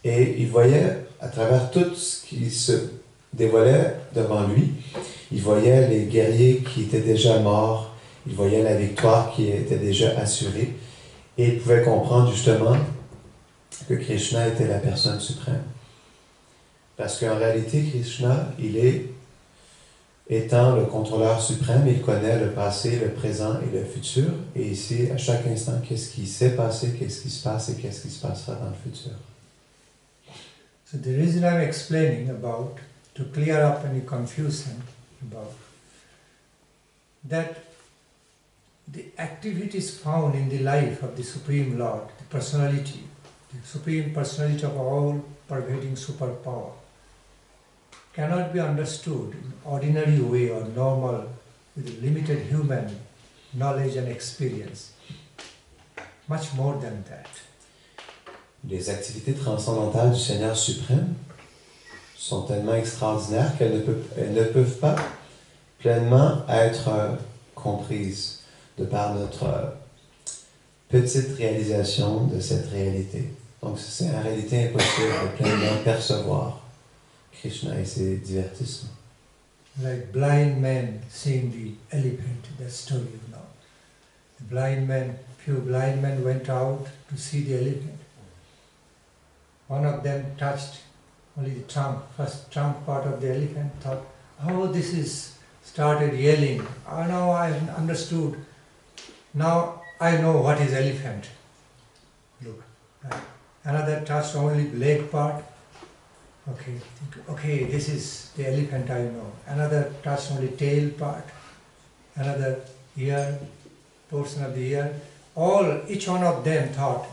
et il voyait à travers tout ce qui se dévoilait devant lui, il voyait les guerriers qui étaient déjà morts, il voyait la victoire qui était déjà assurée et il pouvait comprendre justement que Krishna était la personne suprême. Parce qu'en réalité, Krishna, étant le contrôleur suprême, il connaît le passé, le présent et le futur. Et ici, à chaque instant, qu'est-ce qui s'est passé, qu'est-ce qui se passe et qu'est-ce qui se passera dans le futur. So the reason I'm explaining about, to clear up any confusion about, that the activities found in the life of the Supreme Lord, the personality, the Supreme Personality of all pervading superpower, cannot be understood in ordinary way or normal with limited human knowledge and experience. Much more than that. Les activités transcendantales du Seigneur suprême sont tellement extraordinaires qu'elles ne peuvent pas pleinement être comprises de par notre petite réalisation de cette réalité. Donc c'est en réalité impossible de pleinement percevoir Krishna et ses divertissements. Like blind men seeing the elephant, that story you know. The blind men, few blind men went out to see the elephant. One of them touched only the trunk, first trunk part of the elephant, thought, oh, this is, started yelling. Oh, now I understood. Now I know what is elephant. Look, right. Another touched only leg part. Okay, this is the elephant I know. Another touched only tail part. Another ear, portion of the ear. Each one of them thought,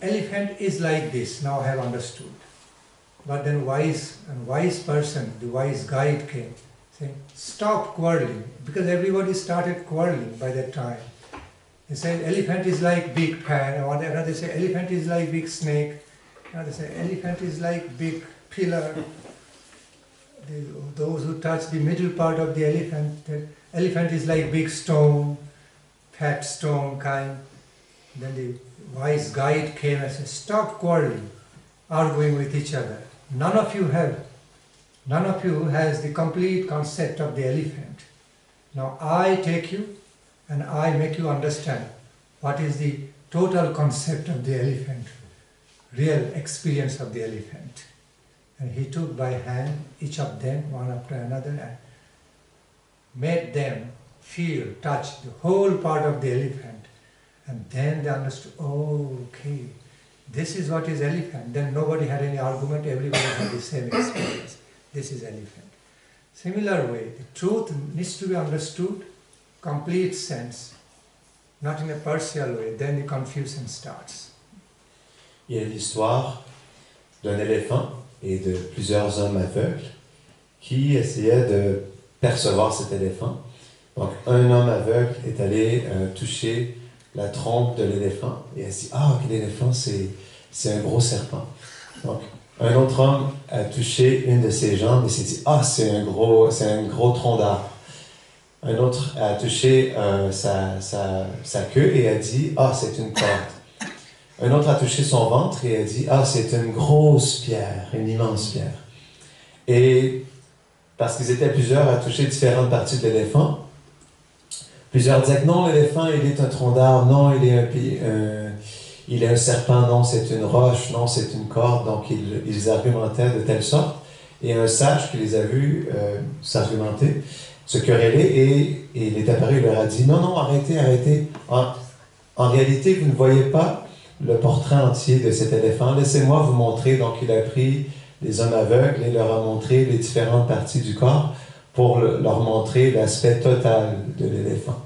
elephant is like this, now I have understood. But then wise person, the wise guide came, saying, stop quarreling, because everybody started quarreling by that time. They say elephant is like big pan, or another say elephant is like big snake, another say elephant is like big pillar. Those who touch the middle part of the elephant is like big stone, fat stone kind. Then the wise guide came and said, stop quarreling, arguing with each other. None of you has the complete concept of the elephant. Now I take you and I make you understand what is the total concept of the elephant, real experience of the elephant. And he took by hand each of them, one after another, and made them feel, touch the whole part of the elephant. And then they understood, oh, okay, this is what is elephant. Then nobody had any argument, everybody had the same experience. This is elephant. Similar way, the truth needs to be understood, complete sense, not in a partial way, then the confusion starts. Il y a l'histoire d'un éléphant et de plusieurs hommes aveugles qui essayaient de percevoir cet éléphant. Donc un homme aveugle est allé toucher la trompe de l'éléphant et elle se dit « Ah, ok, l'éléphant c'est un gros serpent. » Donc un autre homme a touché une de ses jambes et s'est dit « Ah, c'est un gros tronc d'arbre. » Un autre a touché sa queue et a dit « Ah, c'est une corde. » Un autre a touché son ventre et a dit « Ah, c'est une grosse pierre, une immense pierre. » Et parce qu'ils étaient plusieurs à toucher différentes parties de l'éléphant, plusieurs disaient que non, l'éléphant, il est un tronc d'arbre, non, il est un serpent, non, c'est une roche, non, c'est une corde. Donc, ils argumentaient de telle sorte. Et un sage qui les a vus s'argumenter, se quereller, et il est apparu, il leur a dit, non, arrêtez. En réalité, vous ne voyez pas le portrait entier de cet éléphant. Laissez-moi vous montrer. Donc, il a pris les hommes aveugles et leur a montré les différentes parties du corps pour leur montrer l'aspect total de l'éléphant.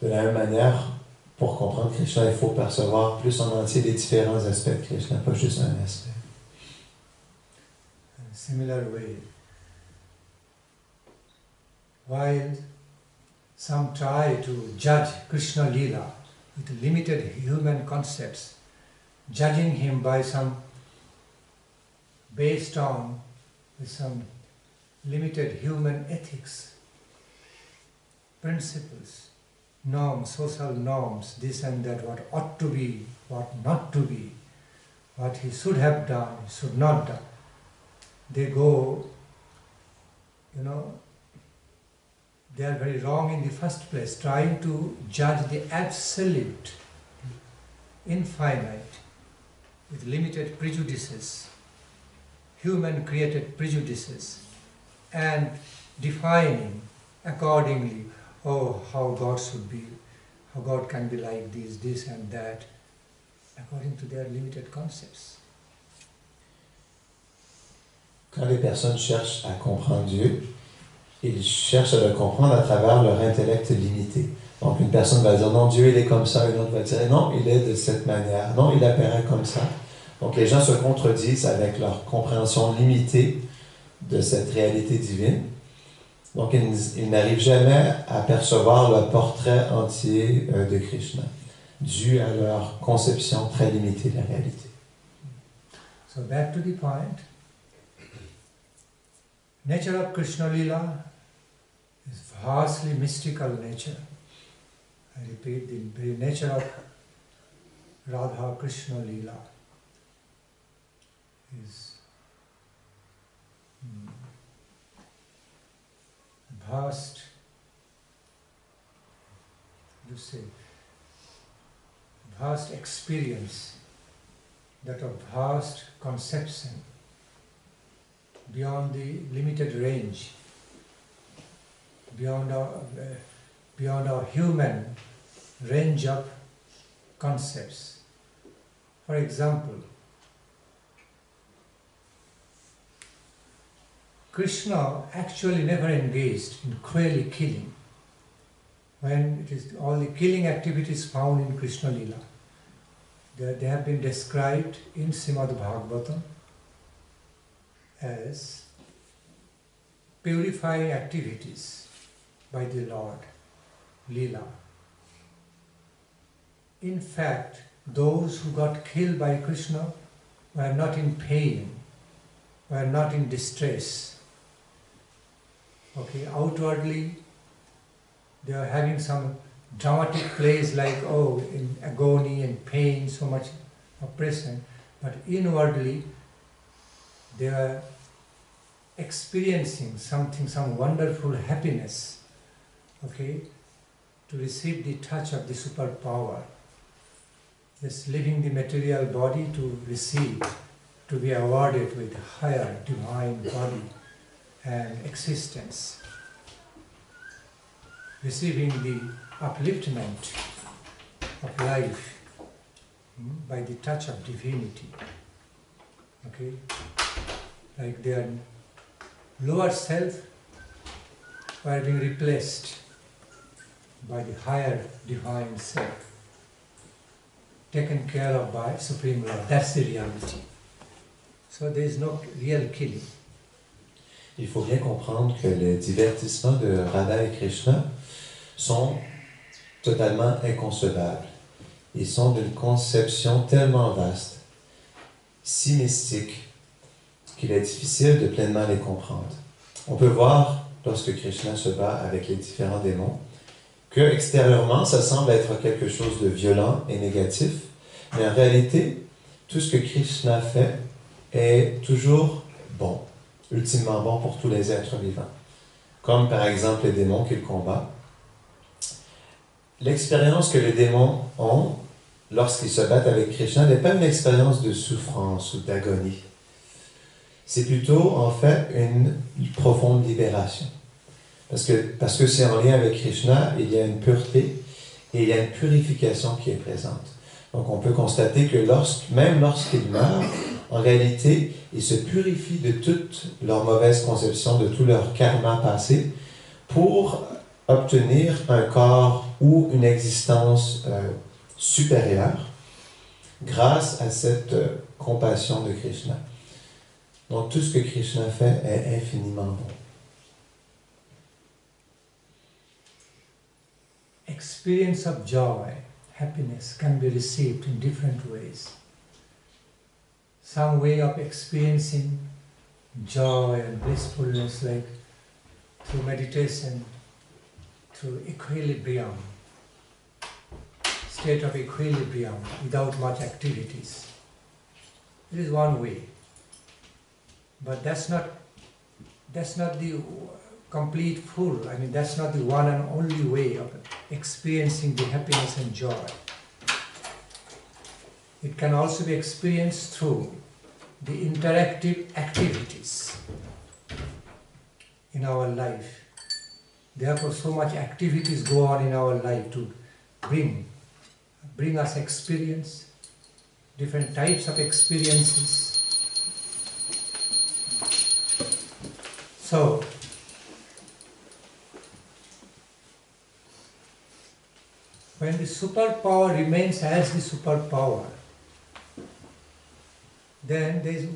De la même manière, pour comprendre Krishna, il faut percevoir plus en entier les différents aspects de Krishna, pas juste un aspect. Similar way, while some try to judge Krishna Leela with limited human concepts, judging him by based on some limited human ethics, principles, norms, social norms, this and that, what ought to be, what not to be, what he should have done, should not done. They go, they are very wrong in the first place, trying to judge the absolute, infinite, with limited prejudices, human-created prejudices, and defining accordingly, how God should be, how God can be like this and that, according to their limited concepts. Quand les personnes cherchent à comprendre Dieu, ils cherchent à le comprendre à travers leur intellect limité. Donc une personne va dire, non, Dieu il est comme ça, une autre va dire, non, il est de cette manière, non, il apparaît comme ça. Donc les gens se contredisent avec leur compréhension limitée de cette réalité divine. Donc ils n'arrivent jamais à percevoir le portrait entier de Krishna, dû à leur conception très limitée de la réalité. So So back to the point. Nature of Krishna Lila is vastly mystical nature. I repeat, the very nature of Radha Krishna Lila is vast, vast experience, that of vast conception, beyond the limited range, beyond our human range of concepts. For example, Krishna actually never engaged in cruelly killing. When it is all the killing activities found in Krishna Lila, they have been described in Srimad Bhagavatam as purifying activities by the Lord, Lila. In fact, those who got killed by Krishna were not in pain, were not in distress. Okay, outwardly they are having some dramatic plays like, oh, in agony and pain, so much oppression, but inwardly they are experiencing something, some wonderful happiness, okay, to receive the touch of the superpower, just leaving the material body to receive, to be awarded with higher divine body and existence, receiving the upliftment of life by the touch of divinity. Okay, like their lower self were being replaced by the higher divine self, taken care of by Supreme Lord. That's the reality. So there is no real killing. Il faut bien comprendre que les divertissements de Radha et Krishna sont totalement inconcevables. Ils sont d'une conception tellement vaste, si mystique, qu'il est difficile de pleinement les comprendre. On peut voir, lorsque Krishna se bat avec les différents démons, que extérieurement, ça semble être quelque chose de violent et négatif, mais en réalité, tout ce que Krishna fait est toujours bon, ultimement bon pour tous les êtres vivants. Comme par exemple les démons qu'il combat. L'expérience que les démons ont lorsqu'ils se battent avec Krishna n'est pas une expérience de souffrance ou d'agonie. C'est plutôt en fait une profonde libération. Parce que c'est en lien avec Krishna, il y a une pureté et il y a une purification qui est présente. Donc on peut constater que même lorsqu'ils meurent, en réalité, ils se purifient de toute leur mauvaise conception, de tout leur karma passé, pour obtenir un corps ou une existence supérieure grâce à cette compassion de Krishna. Donc tout ce que Krishna fait est infiniment bon. Experience of joy, happiness can be received in different ways. Some way of experiencing joy and blissfulness, like through meditation, through equilibrium, state of equilibrium without much activities. It is one way, but that's not the complete full. I mean, that's not the one and only way of experiencing the happiness and joy. It can also be experienced through the interactive activities in our life. Therefore, so much activities go on in our life to bring us experience, different types of experiences. So, when the superpower remains as the superpower, then there is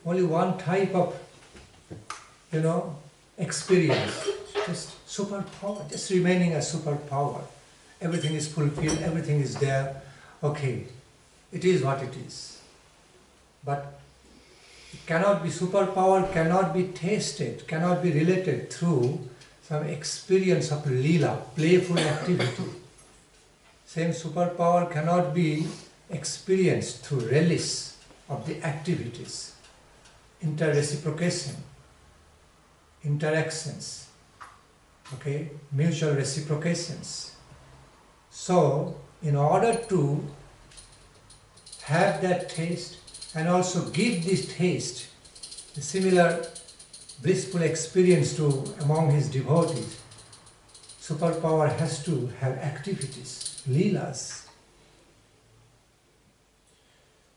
only one type of, experience, just superpower, just remaining a superpower. Everything is fulfilled, everything is there. Okay, it is what it is. but it cannot be, superpower cannot be tasted, cannot be related through some experience of lila, playful activity. Same superpower cannot be experienced through relish of the activities, inter-reciprocation, interactions, okay, mutual reciprocations. So, in order to have that taste and also give this taste, a similar blissful experience to among his devotees, superpower has to have activities, leelas.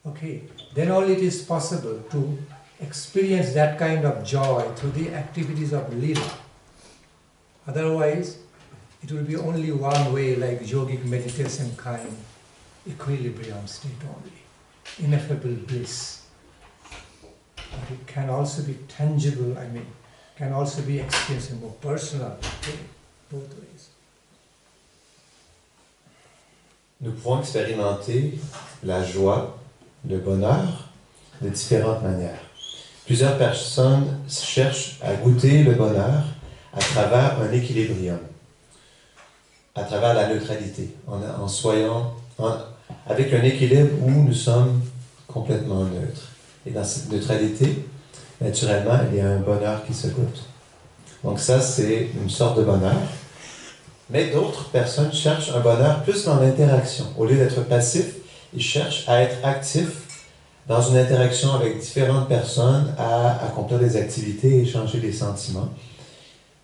Okay, then only it is possible to experience that kind of joy through the activities of leela. Otherwise, it will be only one way, like yogic meditation kind, equilibrium state only, ineffable bliss. But it can also be tangible, can also be experienced in more personal way, both ways. Nous pouvons expérimenter la joie, le bonheur de différentes manières. Plusieurs personnes cherchent à goûter le bonheur à travers un équilibrium, à travers la neutralité, avec un équilibre où nous sommes complètement neutres. Et dans cette neutralité, naturellement, il y a un bonheur qui se goûte. Donc ça, c'est une sorte de bonheur. Mais d'autres personnes cherchent un bonheur plus dans l'interaction. Au lieu d'être passif, ils cherchent à être actifs dans une interaction avec différentes personnes, à accomplir des activités et échanger des sentiments.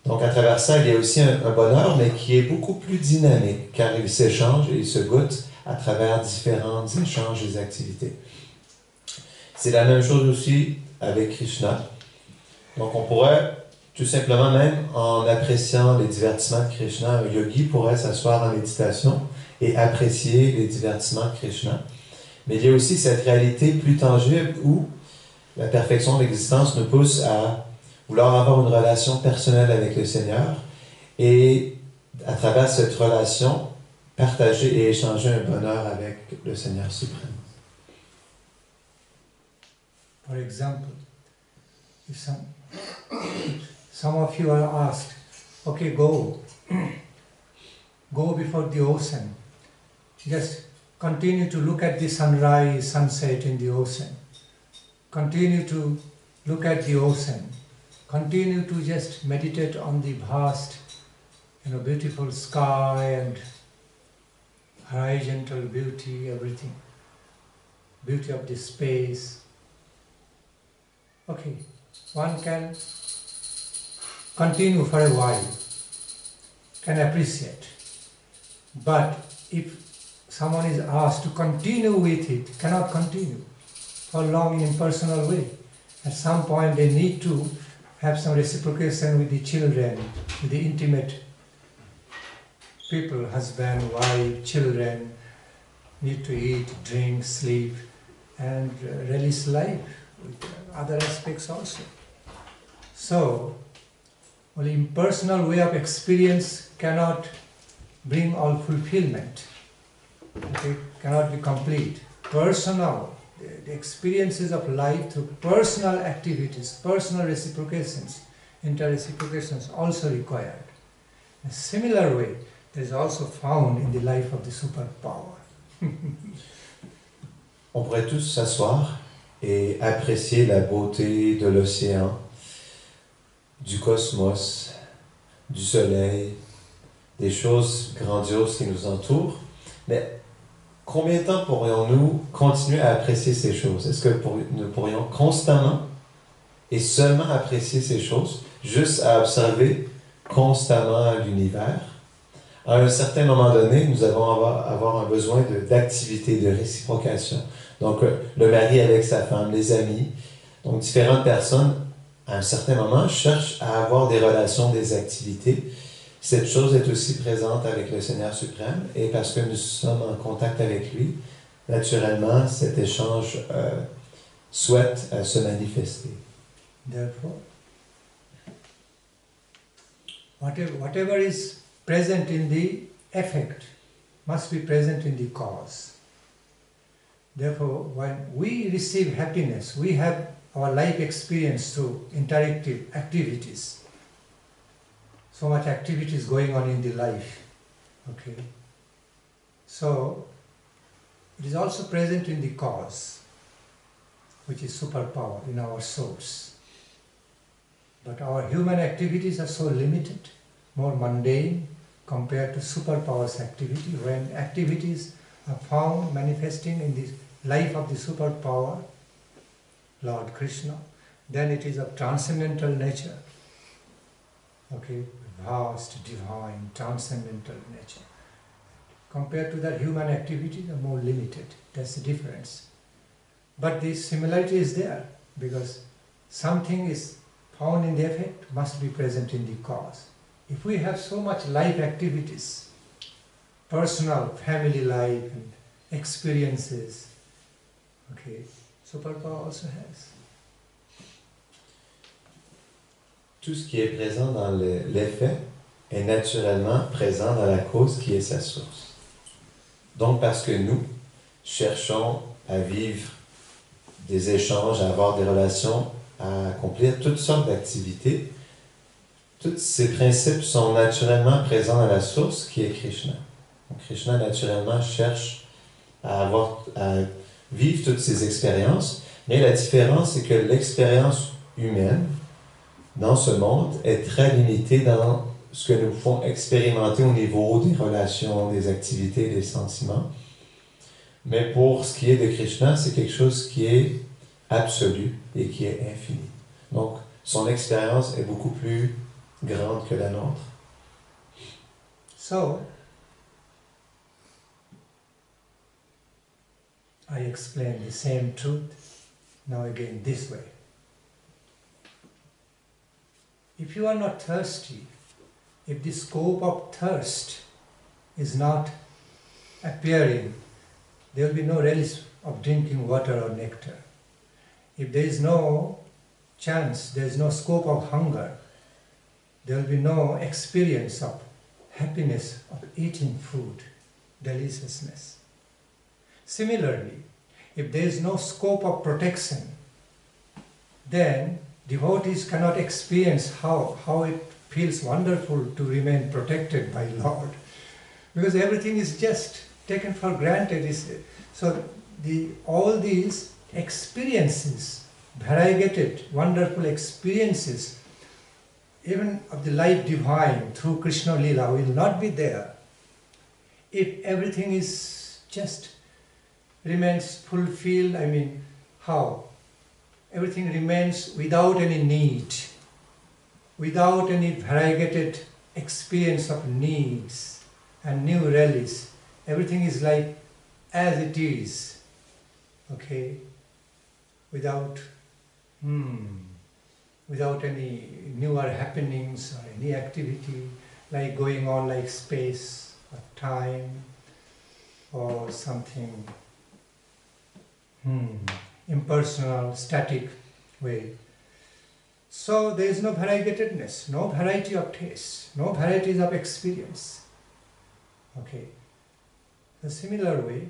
Donc à travers ça, il y a aussi un bonheur, mais qui est beaucoup plus dynamique, car il s'échange et il se goûte à travers différents échanges et activités. C'est la même chose aussi avec Krishna. Donc on pourrait, tout simplement même en appréciant les divertissements de Krishna, un yogi pourrait s'asseoir en méditation et apprécier les divertissements de Krishna. Mais il y a aussi cette réalité plus tangible où la perfection de l'existence nous pousse à vouloir avoir une relation personnelle avec le Seigneur et à travers cette relation, partager et échanger un bonheur avec le Seigneur suprême. For example, if some of you are asked, okay, go before the ocean, just continue to look at the sunrise, sunset in the ocean, continue to look at the ocean, continue to just meditate on the vast, beautiful sky and horizontal beauty, everything, beauty of the space. Okay, one can continue for a while, can appreciate. But if someone is asked to continue with it, cannot continue for long in impersonal way. At some point they need to have some reciprocation with the children, with the intimate people, husband, wife, children, need to eat, drink, sleep, and release life with other aspects also. So, only impersonal way of experience cannot bring all fulfillment. Okay, cannot be complete. Personal, the experiences of life through personal activities, personal reciprocations, inter-reciprocations also required. In a similar way, that is also found in the life of the superpower. On pourrait tous s'asseoir et apprécier la beauté de l'océan, du cosmos, du soleil, des choses grandioses qui nous entourent, mais combien de temps pourrions-nous continuer à apprécier ces choses? Est-ce que nous pourrions constamment et seulement apprécier ces choses, juste à observer constamment l'univers? À un certain moment donné, nous allons avoir un besoin d'activité, de réciprocation. Donc, le mari avec sa femme, les amis, donc différentes personnes, à un certain moment, cherchent à avoir des relations, des activités. Cette chose est aussi présente avec le Seigneur suprême, et parce que nous sommes en contact avec lui, naturellement, cet échange souhaite se manifester. Therefore, whatever is present in the effect must be present in the cause. Therefore, when we receive happiness, we have our life experience through interactive activities. So much activities going on in the life. Okay. So it is also present in the cause, which is superpower in our souls. But our human activities are so limited, more mundane compared to superpower's activity. When activities are found manifesting in the life of the superpower, Lord Krishna, then it is of transcendental nature. Okay, vast, divine, transcendental nature. Compared to that, human activities are more limited. That's the difference. But the similarity is there, because something is found in the effect must be present in the cause. If we have so much life activities, personal, family life and experiences, okay, superpower also has. Tout ce qui est présent dans l'effet est naturellement présent dans la cause qui est sa source. Donc parce que nous cherchons à vivre des échanges, à avoir des relations, à accomplir toutes sortes d'activités, tous ces principes sont naturellement présents dans la source qui est Krishna. Donc Krishna naturellement cherche à vivre toutes ces expériences, mais la différence c'est que l'expérience humaine dans ce monde est très limitée dans ce que nous pouvons expérimenter au niveau des relations, des activités, des sentiments. Mais pour ce qui est de Krishna, c'est quelque chose qui est absolu et qui est infini. Donc, son expérience est beaucoup plus grande que la nôtre. So, I explain the same truth now again this way. If you are not thirsty, if the scope of thirst is not appearing, there will be no relish of drinking water or nectar. If there is no chance, there is no scope of hunger, there will be no experience of happiness of eating food, deliciousness. Similarly, if there is no scope of protection, then devotees cannot experience how it feels wonderful to remain protected by Lord, because everything is just taken for granted. So all these experiences, variegated, wonderful experiences, even of the life divine through Krishna Lila, will not be there if everything is just remains fulfilled. I mean, how? Everything remains without any need, without any variegated experience of needs and new relish. Everything is like as it is, okay, without any newer happenings or any activity like going on like space or time or something impersonal, static way. So there is no variegatedness, no variety of taste, no varieties of experience. Okay. The similar way,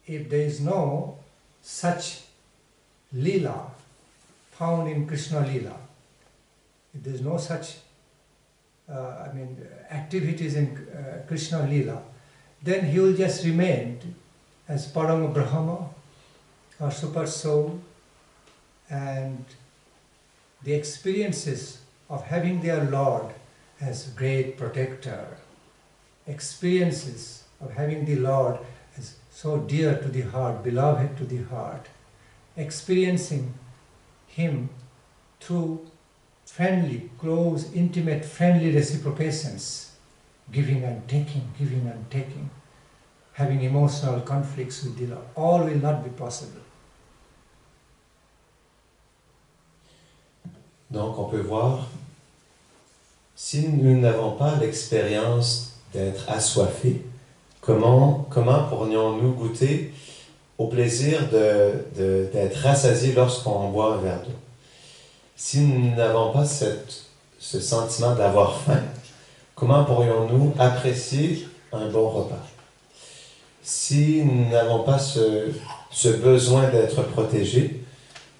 if there is no such lila found in Krishna Lila, if there is no such activities in Krishna Lila, then he will just remain as Parama Brahma or Super Soul, and the experiences of having their Lord as great protector, experiences of having the Lord as so dear to the heart, beloved to the heart, experiencing Him through friendly, close, intimate, friendly reciprocations, giving and taking, having emotional conflicts with the Lord, all will not be possible. Donc on peut voir, si nous n'avons pas l'expérience d'être assoiffés, comment pourrions-nous goûter au plaisir d'être rassasiés lorsqu'on boit un verre d'eau? Si nous n'avons pas ce sentiment d'avoir faim, comment pourrions-nous apprécier un bon repas? Si nous n'avons pas ce besoin d'être protégé,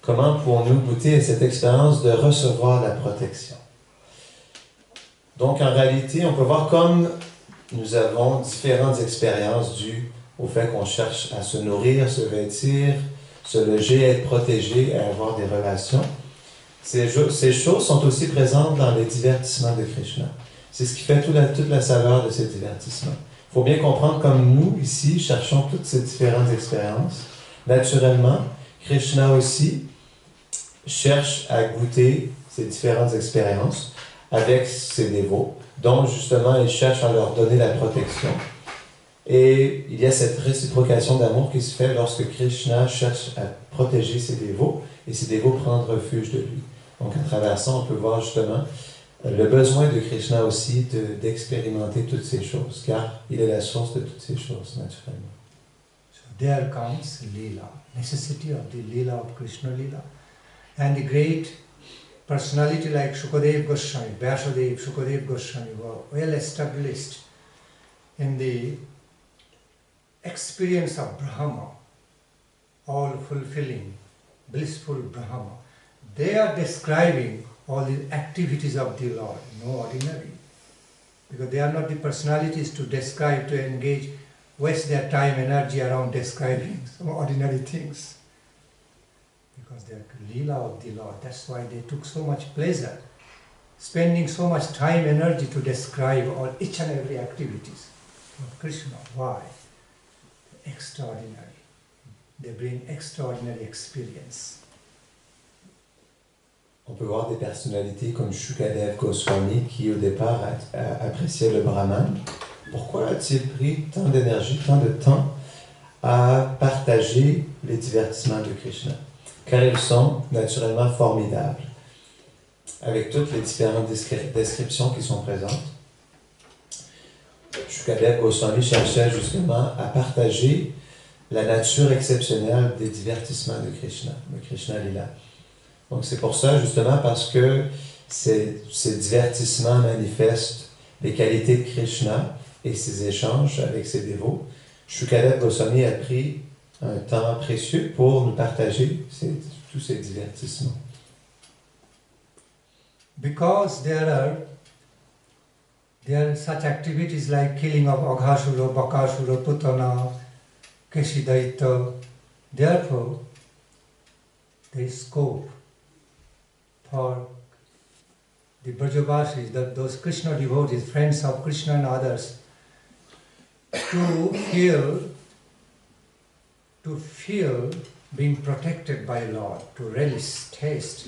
comment pouvons-nous goûter à cette expérience de recevoir la protection? Donc, en réalité, on peut voir comme nous avons différentes expériences dues au fait qu'on cherche à se nourrir, se vêtir, se loger, être protégé, à avoir des relations. Ces choses sont aussi présentes dans les divertissements de Krishna. C'est ce qui fait toute la saveur de ces divertissements. Il faut bien comprendre, comme nous, ici, cherchons toutes ces différentes expériences. Naturellement, Krishna aussi cherche à goûter ces différentes expériences avec ses dévots, dont justement il cherche à leur donner la protection. Et il y a cette réciprocation d'amour qui se fait lorsque Krishna cherche à protéger ses dévots et ses dévots prennent refuge de lui. Donc à travers ça, on peut voir justement le besoin de Krishna aussi d'expérimenter toutes ces choses, car il est la source de toutes ces choses, naturellement. So there comes Leela, necessity of the Leela of Krishna Leela. And the great personality like Shukadev Goswami, Vyasadev, Shukadev Goswami were well established in the experience of Brahma, all fulfilling, blissful Brahma. They are describing all the activities of the Lord, no ordinary. Because they are not the personalities to describe, to engage, waste their time, energy around describing some ordinary things. Because they are Leela of the Lord. That's why they took so much pleasure, spending so much time, energy to describe all each and every activities of Krishna. Why? Extraordinary. They bring extraordinary experience. On peut voir des personnalités comme Shukadev Goswami qui au départ appréciait le Brahman. Pourquoi a-t-il pris tant d'énergie, tant de temps à partager les divertissements de Krishna? Car ils sont naturellement formidables, avec toutes les différentes descriptions qui sont présentes. Shukadev Goswami cherchait justement à partager la nature exceptionnelle des divertissements de Krishna, de Krishna Lila. Donc c'est pour ça, justement, parce que ces divertissements manifestent les qualités de Krishna et ses échanges avec ses dévots. Shukadev Goswami a pris un temps précieux pour nous partager tous ces divertissements. Because there are such activities like killing of Aghasura, Bakasura, Putana, Keshidaita. Therefore, there is scope for the Brajavasis, those Krishna devotees, friends of Krishna and others, to feel being protected by Lord, to relish, taste,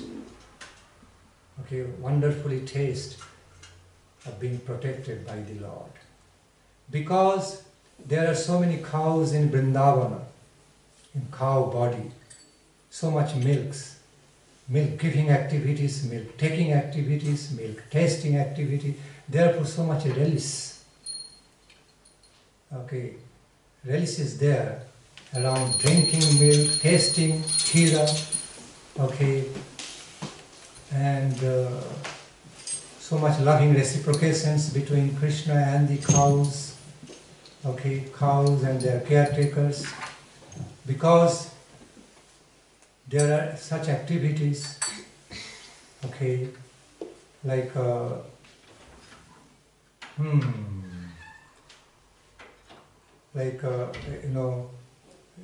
okay, wonderfully taste of being protected by the Lord. Because there are so many cows in Vrindavana, in cow body, so much milk-giving activities, milk-taking activities, milk-tasting activity, therefore so much relish. Okay, relish is there around drinking milk, tasting khira, okay, and so much loving reciprocations between Krishna and the cows, okay, cows and their caretakers, because there are such activities, okay, like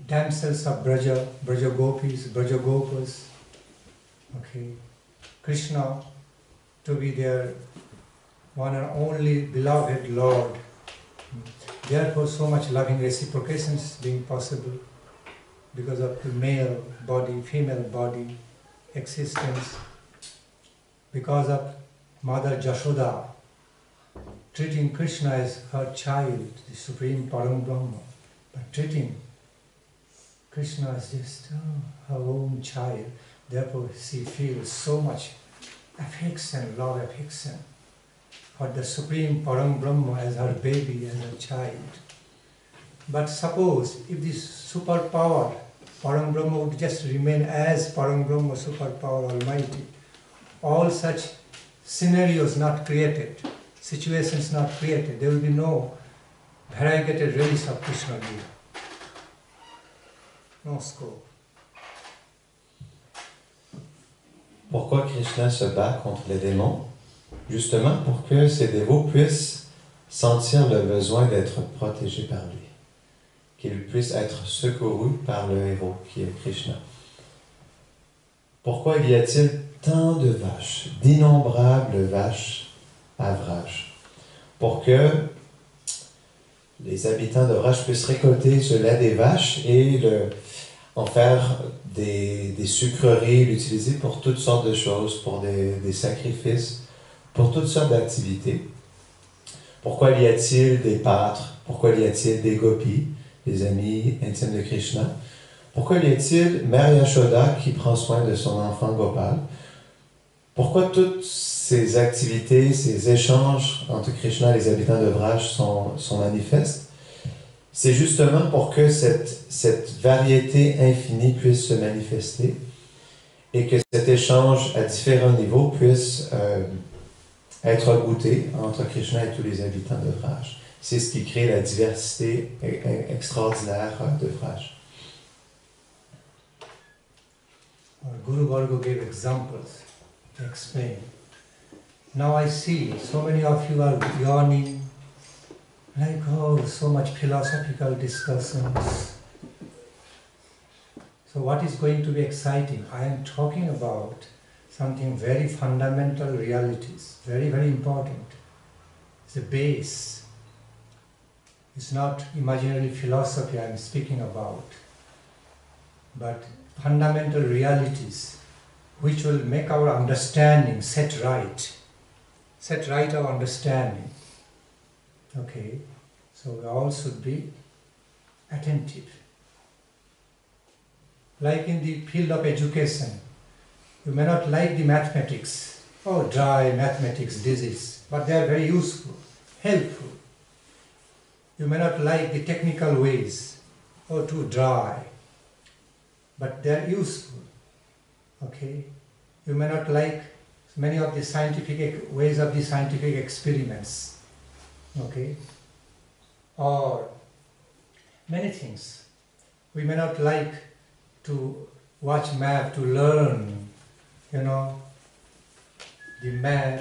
damsels of Braja Gopis, Braja Gopas, okay, Krishna to be their one and only beloved Lord. Therefore, so much loving reciprocations being possible because of the male body, female body existence, because of Mother Jashoda treating Krishna as her child, the Supreme Param Brahma, but treating Krishna as just her own child. Therefore, she feels so much affection, love affection for the Supreme Param Brahma as her baby, as her child. But suppose if this superpower, Param Brahma would just remain as Param Brahma, superpower almighty, all such scenarios not created, situations not created, there will be no variegated relish of Krishna Lila. no scope. Pourquoi Krishna se bat contre les démons? Justement pour que ses dévots puissent sentir le besoin d'être protégés par lui, qu'ils puissent être secourus par le héros qui est Krishna. Pourquoi y a-t-il tant de vaches, d'innombrables vaches à Vraj? Pour que les habitants de Vraj puissent récolter ce lait des vaches et en faire des sucreries, l'utiliser pour toutes sortes de choses, pour des sacrifices, pour toutes sortes d'activités. Pourquoi y a-t-il des pâtres? Pourquoi y a-t-il des gopis, des amis intimes de Krishna? Pourquoi y a-t-il Mère Yashoda qui prend soin de son enfant Gopal? Pourquoi toutes ces activités, ces échanges entre Krishna et les habitants de Vraj sont manifestes? C'est justement pour que cette variété infinie puisse se manifester et que cet échange à différents niveaux puisse être goûté entre Krishna et tous les habitants de Vraj. C'est ce qui crée la diversité extraordinaire de Vraj. Guru Varga gave examples to explain. Now I see so many of you are yawning, like, oh, so much philosophical discussions. So what is going to be exciting? I am talking about something very fundamental realities, very, very important. It's the base. It's not imaginary philosophy I am speaking about, but fundamental realities which will make our understanding set right our understanding. Okay, so we all should be attentive. Like in the field of education, you may not like the mathematics, oh, dry mathematics disease, but they are very useful, helpful. You may not like the technical ways, oh, too dry, but they are useful. Okay, you may not like many of the scientific ways of the scientific experiments. Okay, or many things. We may not like to watch map, to learn, the map,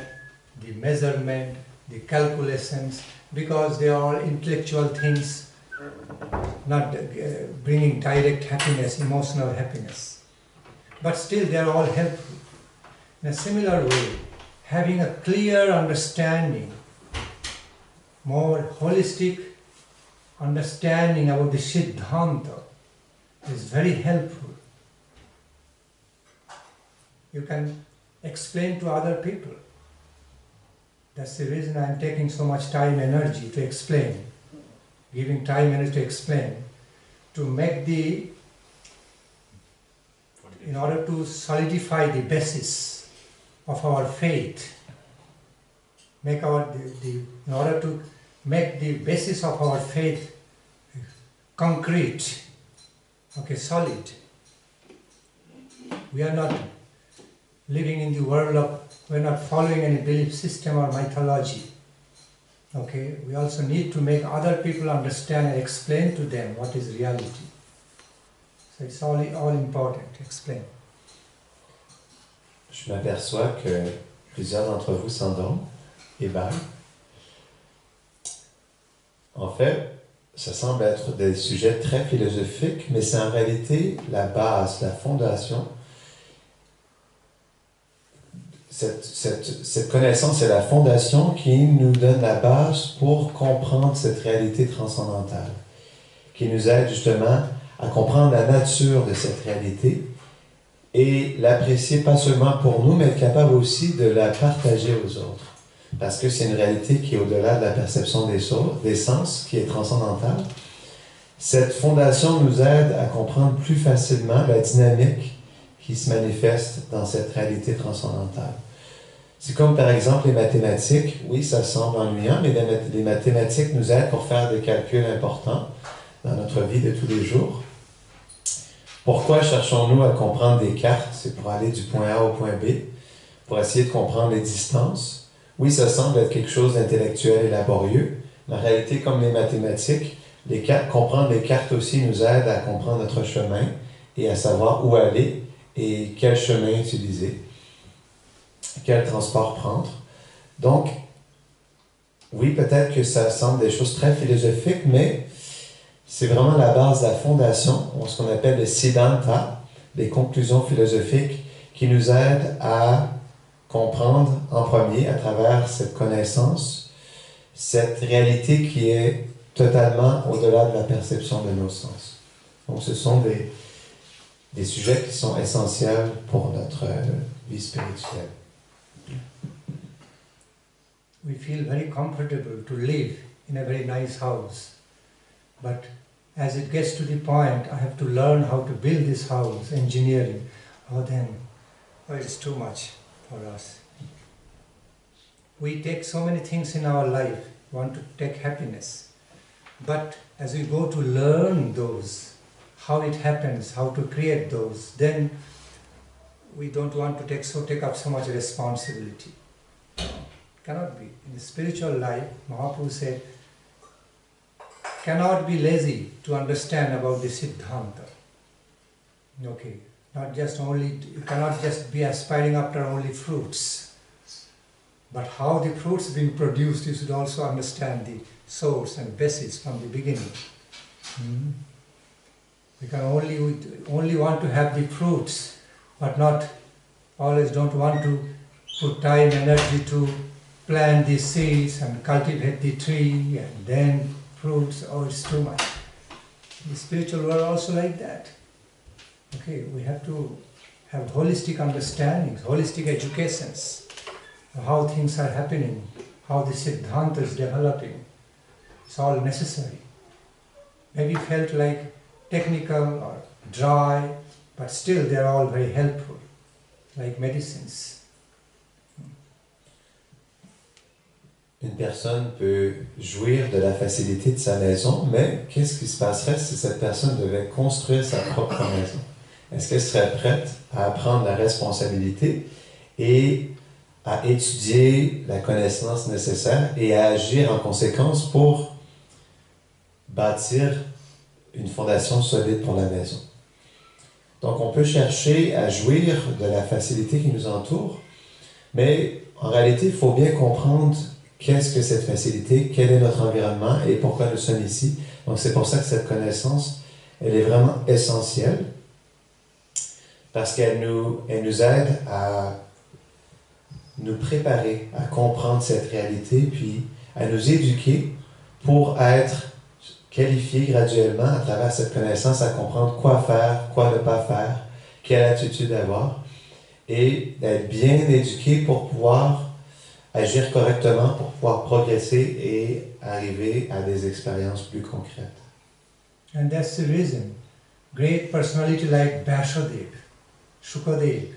the measurement, the calculations, because they are all intellectual things, not bringing direct happiness, emotional happiness. But still they are all helpful. In a similar way, having a clear understanding, more holistic understanding about the Siddhanta is very helpful. You can explain to other people. That's the reason I am taking so much time and energy to explain, giving time and energy to explain, to make in order to solidify the basis of our faith, in order to make the basis of our faith concrete, okay, solid. We are not living in the world of, we are not following any belief system or mythology. Okay, we also need to make other people understand and explain to them what is reality. So it's all important to explain. Je m'aperçois que plusieurs d'entre vous s'endorment et bâillent. En fait, ça semble être des sujets très philosophiques, mais c'est en réalité la base, la fondation. Cette connaissance est la fondation qui nous donne la base pour comprendre cette réalité transcendantale, qui nous aide justement à comprendre la nature de cette réalité et l'apprécier pas seulement pour nous, mais être capable aussi de la partager aux autres. Parce que c'est une réalité qui est au-delà de la perception des sens, qui est transcendantale. Cette fondation nous aide à comprendre plus facilement la dynamique qui se manifeste dans cette réalité transcendantale. C'est comme par exemple les mathématiques. Oui, ça semble ennuyant, mais les mathématiques nous aident pour faire des calculs importants dans notre vie de tous les jours. Pourquoi cherchons-nous à comprendre des cartes? C'est pour aller du point A au point B, pour essayer de comprendre les distances. Oui, ça semble être quelque chose d'intellectuel et laborieux, mais en réalité, comme les mathématiques, comprendre les cartes aussi nous aide à comprendre notre chemin et à savoir où aller et quel chemin utiliser, quel transport prendre. Donc, oui, peut-être que ça semble des choses très philosophiques, mais c'est vraiment la base, la fondation, ce qu'on appelle le Siddhanta, les conclusions philosophiques qui nous aident à comprendre en premier, à travers cette connaissance, cette réalité qui est totalement au-delà de la perception de nos sens. Donc, ce sont des sujets qui sont essentiels pour notre vie spirituelle. We feel very comfortable to live in a very nice house, but as it gets to the point, I have to learn how to build this house, engineering. It's too much for us. We take so many things in our life, want to take happiness, but as we go to learn those, how it happens, how to create those, then we don't want to take up so much responsibility. Cannot be. In the spiritual life, Mahaprabhu said, cannot be lazy to understand about the Siddhanta. Okay, you cannot just be aspiring after only fruits. But how the fruits being produced, you should also understand the source and basis from the beginning. We can only want to have the fruits, but not always don't want to put time, energy to plant the seeds and cultivate the tree and then fruits. Oh, it's too much. The spiritual world also like that. Okay, we have to have holistic understandings, holistic educations, how things are happening, how the Siddhanta is developing. It's all necessary. Maybe felt like technical or dry, but still they're all very helpful, like medicines. Une personne peut jouir de la facilité de sa maison, mais qu'est-ce qui se passerait si cette personne devait construire sa propre maison? Est-ce qu'elle serait prête à prendre la responsabilité et à étudier la connaissance nécessaire et à agir en conséquence pour bâtir une fondation solide pour la maison? Donc, on peut chercher à jouir de la facilité qui nous entoure, mais en réalité, il faut bien comprendre qu'est-ce que cette facilité, quel est notre environnement et pourquoi nous sommes ici. Donc, c'est pour ça que cette connaissance, elle est vraiment essentielle parce qu'elle nous aide à nous préparer à comprendre cette réalité puis à nous éduquer pour être qualifiés graduellement à travers cette connaissance à comprendre quoi faire, quoi ne pas faire, quelle attitude avoir et d'être bien éduqué pour pouvoir agir correctement pour pouvoir progresser et arriver à des expériences plus concrètes. And that's the reason great personality like Vyasadeva, Shukadeva,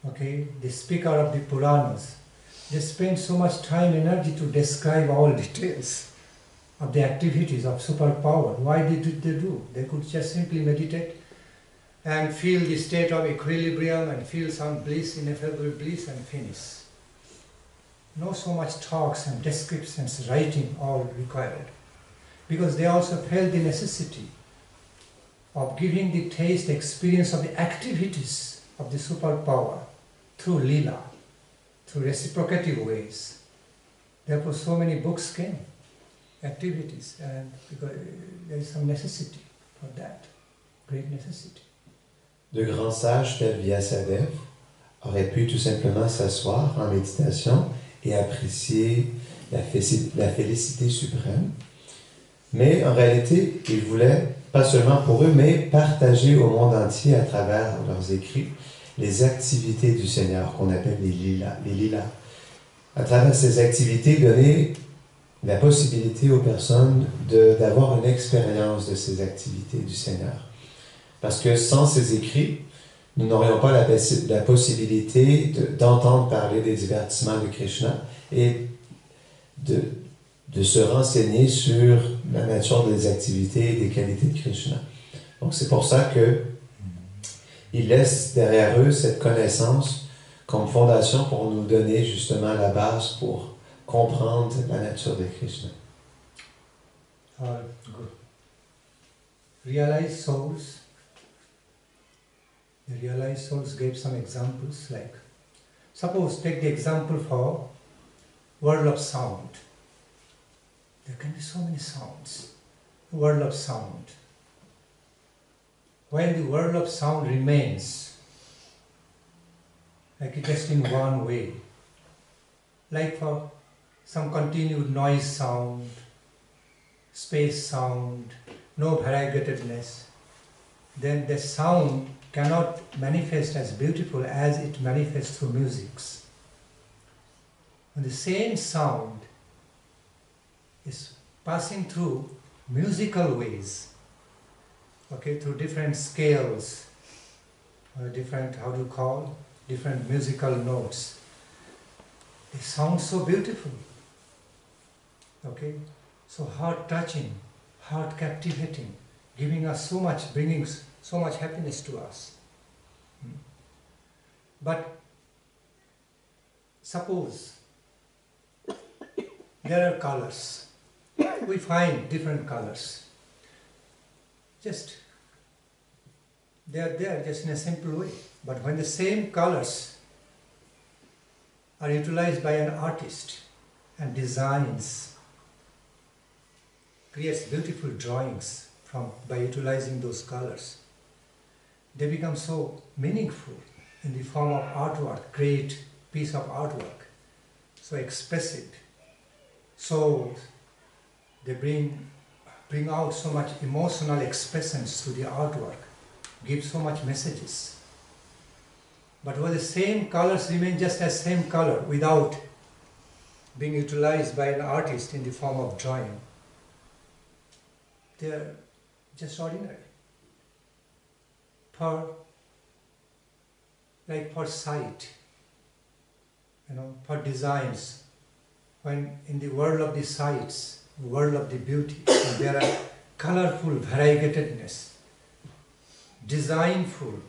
okay, the speaker of the Puranas, they spend so much time and energy to describe all details of the activities of superpower. Why did they do? They could just simply meditate and feel the state of equilibrium and feel some bliss, ineffable bliss and finish. No so much talks and descriptions, writing all required. Because they also felt the necessity of giving the taste, experience of the activities of the superpower through lila, through reciprocative ways. Therefore so many books came, activities, and because there is some necessity for that, great necessity. De grands sages tels Vyasadeva auraient pu tout simplement s'asseoir en méditation et apprécier la félicité suprême. Mais en réalité, ils voulaient, pas seulement pour eux, mais partager au monde entier à travers leurs écrits les activités du Seigneur qu'on appelle les lilas. À travers ces activités, donner la possibilité aux personnes d'avoir une expérience de ces activités du Seigneur. Parce que sans ces écrits, nous n'aurions pas la possibilité d'entendre parler des divertissements de Krishna et de se renseigner sur la nature des activités et des qualités de Krishna. Donc c'est pour ça qu'ils laissent derrière eux cette connaissance comme fondation pour nous donner justement la base pour comprendre la nature de Krishna. or realized souls. The realized souls gave some examples, like, suppose take the example for world of sound. There can be so many sounds. World of sound. While the world of sound remains, like just in one way, like for some continued noise sound, space sound, no variegatedness, then the sound cannot manifest as beautiful as it manifests through musics. And the same sound is passing through musical ways, okay, through different scales, or different, different musical notes. It sounds so beautiful, okay, so heart-touching, heart-captivating, giving us so much, bringing so much happiness to us. But suppose there are colors. We find different colors. They are there just in a simple way. But when the same colors are utilized by an artist and designs, creates beautiful drawings by utilizing those colors, they become so meaningful in the form of artwork, great piece of artwork, so expressive. So they bring out so much emotional expressions through the artwork, give so much messages. But when the same colors remain just as same color without being utilized by an artist in the form of drawing, they are just ordinary. For sight, for designs, when in the world of the sights, the world of the beauty, there are colorful variegatedness, designful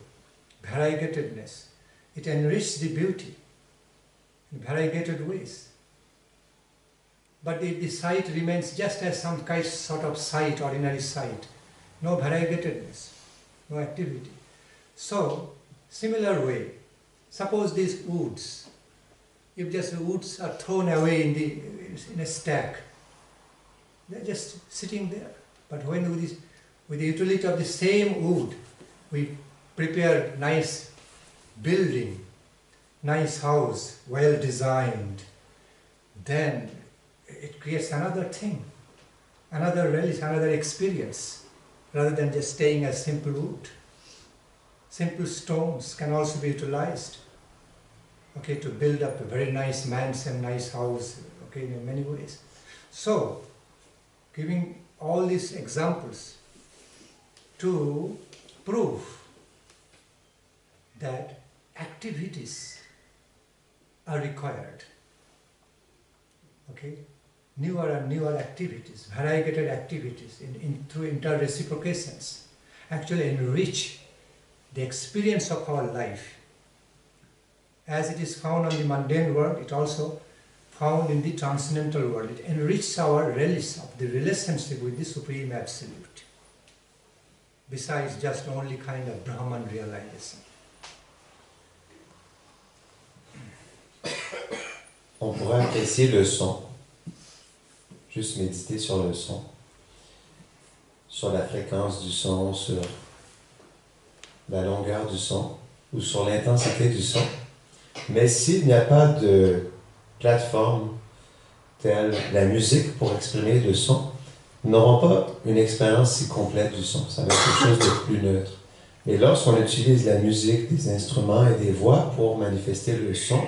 variegatedness. It enriches the beauty in variegated ways. But if the sight remains just as some kind sort of sight, ordinary sight, no variegatedness, no activity. So, similar way, suppose these woods, if just the woods are thrown away in a stack, they're just sitting there. But when with the utility of the same wood, we prepare nice building, nice house, well designed, then it creates another thing, another relish, another experience, rather than just staying as simple wood. Simple stones can also be utilized, okay, to build up a very nice mansion, nice house, okay, in many ways. So, giving all these examples to prove that activities are required, okay, newer and newer activities, variegated activities through inter-reciprocations actually enrich the experience of our life. As it is found on the mundane world, it also found in the transcendental world. It enriches our relish of the relationship with the Supreme Absolute, besides just only kind of Brahman realization. On pourrait apprécier le son, juste méditer sur le son, sur la fréquence du son, sur la longueur du son ou sur l'intensité du son. Mais s'il n'y a pas de plateforme telle la musique pour exprimer le son, nous n'aurons pas une expérience si complète du son. Ça va être quelque chose de plus neutre. Mais lorsqu'on utilise la musique, des instruments et des voix pour manifester le son,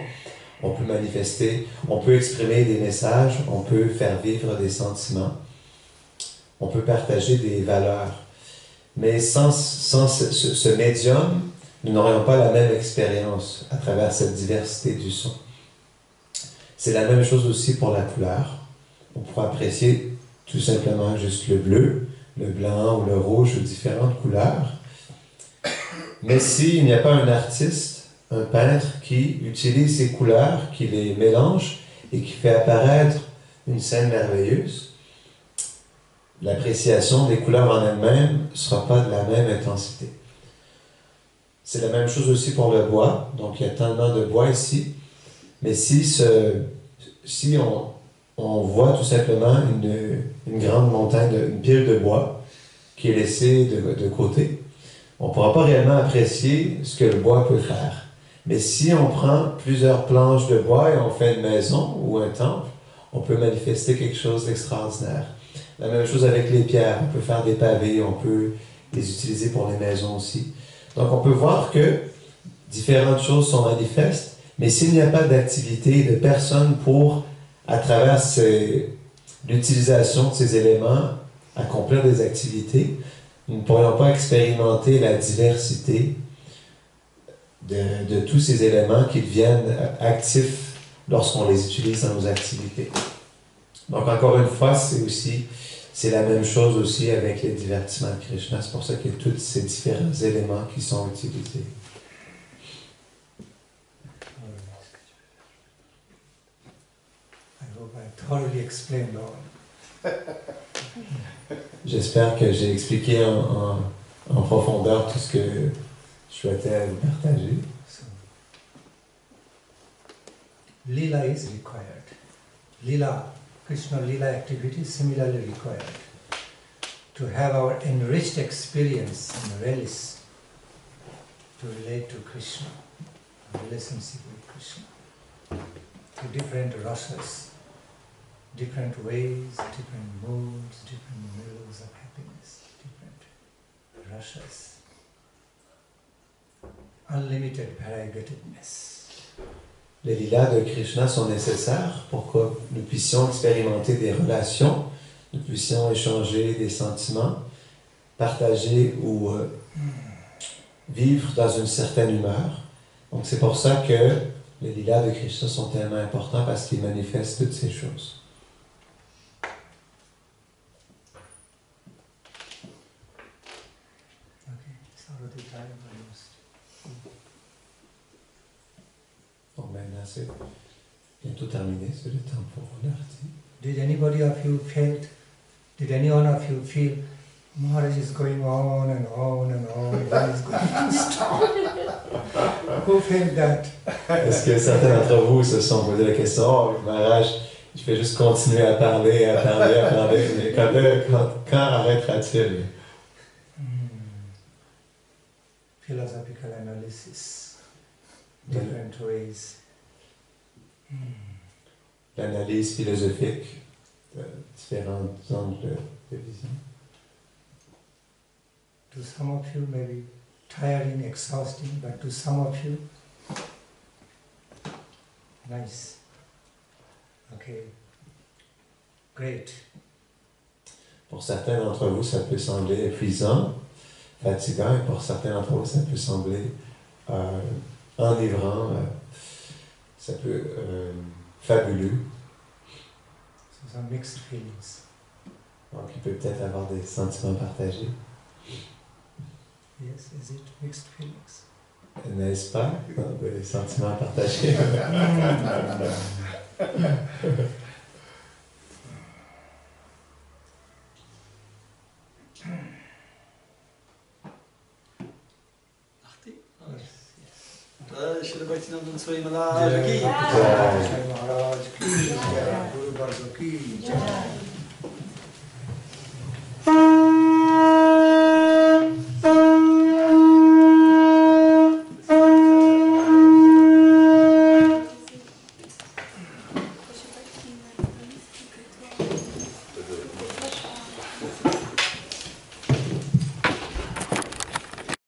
on peut exprimer des messages, on peut faire vivre des sentiments, on peut partager des valeurs. Mais sans ce médium, nous n'aurions pas la même expérience à travers cette diversité du son. C'est la même chose aussi pour la couleur. On pourra apprécier tout simplement juste le bleu, le blanc ou le rouge ou différentes couleurs. Mais s'il n'y a pas un artiste, un peintre qui utilise ces couleurs, qui les mélange et qui fait apparaître une scène merveilleuse, l'appréciation des couleurs en elles-mêmes ne sera pas de la même intensité. C'est la même chose aussi pour le bois. Donc, il y a tellement de bois ici. Mais si on voit tout simplement une grande montagne, une pile de bois qui est laissée de côté, on ne pourra pas réellement apprécier ce que le bois peut faire. Mais si on prend plusieurs planches de bois et on fait une maison ou un temple, on peut manifester quelque chose d'extraordinaire. La même chose avec les pierres. On peut faire des pavés, on peut les utiliser pour les maisons aussi. Donc, on peut voir que différentes choses sont manifestes, mais s'il n'y a pas d'activité, de personne pour, à travers l'utilisation de ces éléments, accomplir des activités, nous ne pourrions pas expérimenter la diversité de tous ces éléments qui deviennent actifs lorsqu'on les utilise dans nos activités. Donc, encore une fois, c'est la même chose aussi avec les divertissements de Krishna. C'est pour ça qu'il y a tous ces différents éléments qui sont utilisés. I hope I thoroughly explained all. J'espère que j'ai expliqué en profondeur tout ce que je souhaitais vous partager. So, Lila is required. Lila, Krishna Lila activity is similarly required. To have our enriched experience and relish to relate to Krishna, our relationship with Krishna, to different rasas, different ways, different moods, different mellows of happiness, different rasas, unlimited variegatedness. Les lilas de Krishna sont nécessaires pour que nous puissions expérimenter des relations, nous puissions échanger des sentiments, partager ou vivre dans une certaine humeur. Donc c'est pour ça que les lilas de Krishna sont tellement importants parce qu'ils manifestent toutes ces choses. Donc maintenant c'est bientôt terminé, c'est le temps pour l'arti. Did anybody of you felt, did any one of you feel Maharaj is going on and on and on, when is going to stop? Who felt that? Est-ce que certains d'entre vous se sont posé la question, oh, Maharaj, je vais juste continuer à parler, mais quand arrêtera-t-il? Philosophical analysis, different ways. L'analyse philosophique, différents angles de vision. To some of you may be tiring, exhausting, but to some of you, nice. Okay, great. Pour certains d'entre vous, ça peut sembler épuisant, fatigant, et pour certains d'entre vous, ça peut sembler enivrant, ça peut fabuleux. So some mixed feelings. Donc il peut peut-être avoir des sentiments partagés. Yes, is it mixed feelings? N'est-ce pas? Des sentiments partagés. Shri Bhaktinandan Swami Maharaj ki Jai Maharaj ki Jai, Guru Varga ki Jai.